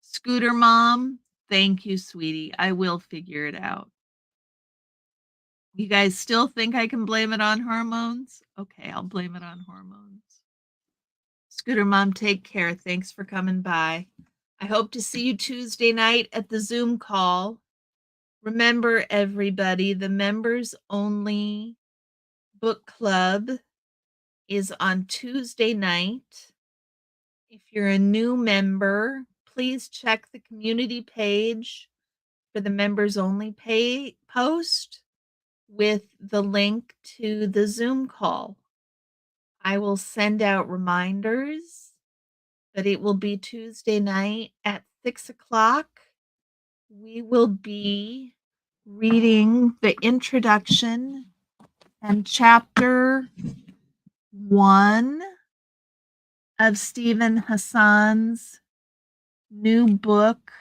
Scooter mom, thank you, sweetie. I will figure it out. You guys still think I can blame it on hormones? Okay, I'll blame it on hormones. Scooter mom, take care. Thanks for coming by. I hope to see you Tuesday night at the Zoom call. Remember, everybody, the members only book club is on Tuesday night. If you're a new member, please check the community page for the members only pay post with the link to the Zoom call. I will send out reminders, but it will be Tuesday night at 6:00. We will be reading the introduction and chapter 1 of Stephen Hassan's new book,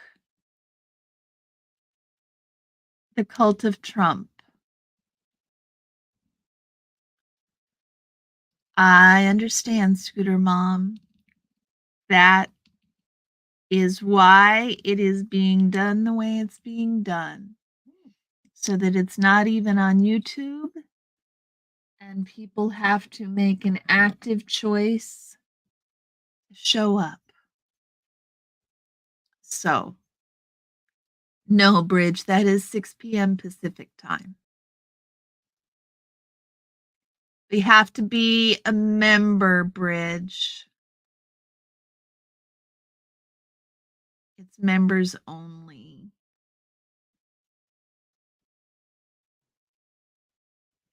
The Cult of Trump. I understand, Scooter Mom. That is why it is being done the way it's being done, so that it's not even on YouTube, and people have to make an active choice to show up. So, no, Bridge, that is 6 p.m. Pacific time. We have to be a member, Bridge. It's members only.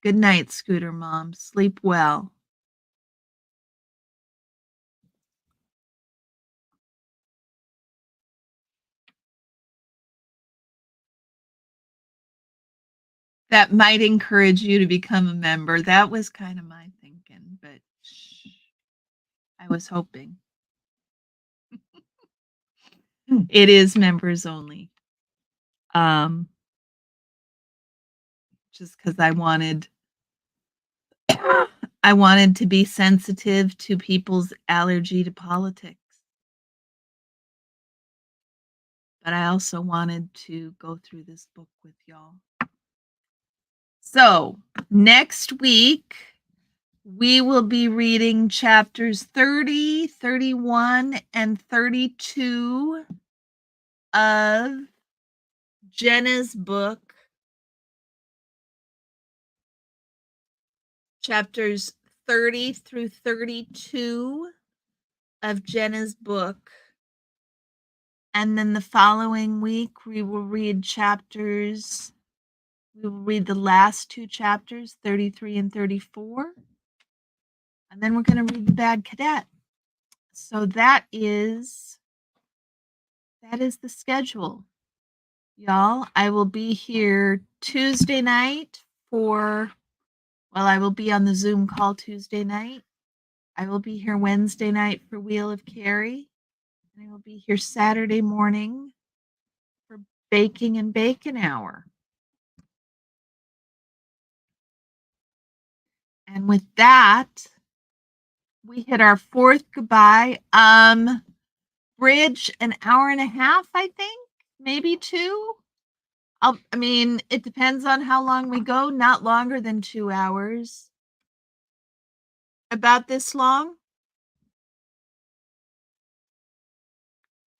Good night, Scooter Mom. Sleep well. That might encourage you to become a member. That was kind of my thinking, but I was hoping. It is members only. Just because I wanted to be sensitive to people's allergy to politics. But I also wanted to go through this book with y'all. So, next week, we will be reading chapters 30, 31, and 32 of Jenna's book. Chapters 30 through 32 of Jenna's book. And then the following week, we will read the last two chapters, 33 and 34. And then we're going to read The Bad Cadet. So that is the schedule. Y'all, I will be here Tuesday night I will be on the Zoom call Tuesday night. I will be here Wednesday night for Wheel of Carrie. And I will be here Saturday morning for Baking and Bacon Hour. And with that, we hit our fourth goodbye. Bridge, an hour and a half, I think, maybe 2. It depends on how long we go, not longer than 2 hours. About this long.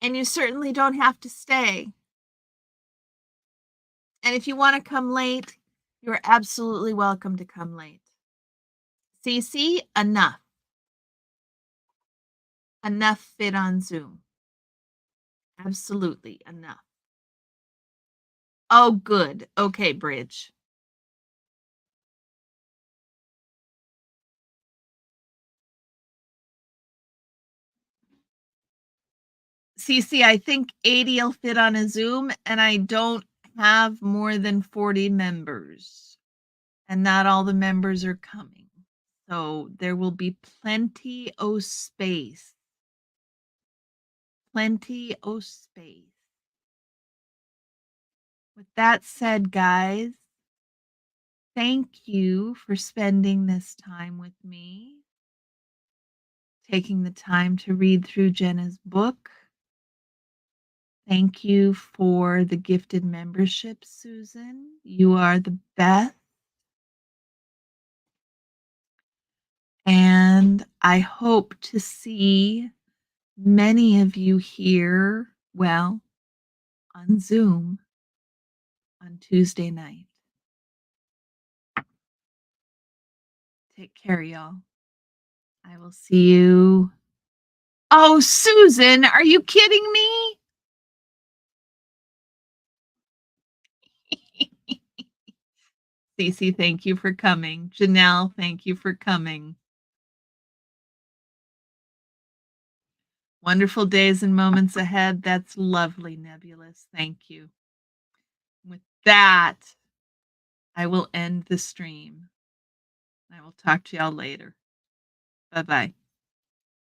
And you certainly don't have to stay. And if you want to come late, you're absolutely welcome to come late. Cece, enough. Enough fit on Zoom. Absolutely enough. Oh, good. Okay, Bridge. Cece, I think 80 will fit on a Zoom, and I don't have more than 40 members. And not all the members are coming. So there will be plenty of space. Plenty of space. With that said, guys, thank you for spending this time with me, taking the time to read through Jenna's book. Thank you for the gifted membership, Susan. You are the best. And I hope to see many of you here, on Zoom on Tuesday night. Take care, y'all. I will see you. Oh, Susan, are you kidding me? Cece, thank you for coming. Janelle, thank you for coming. Wonderful days and moments ahead. That's lovely, Nebulous. Thank you. With that, I will end the stream. I will talk to y'all later. Bye-bye.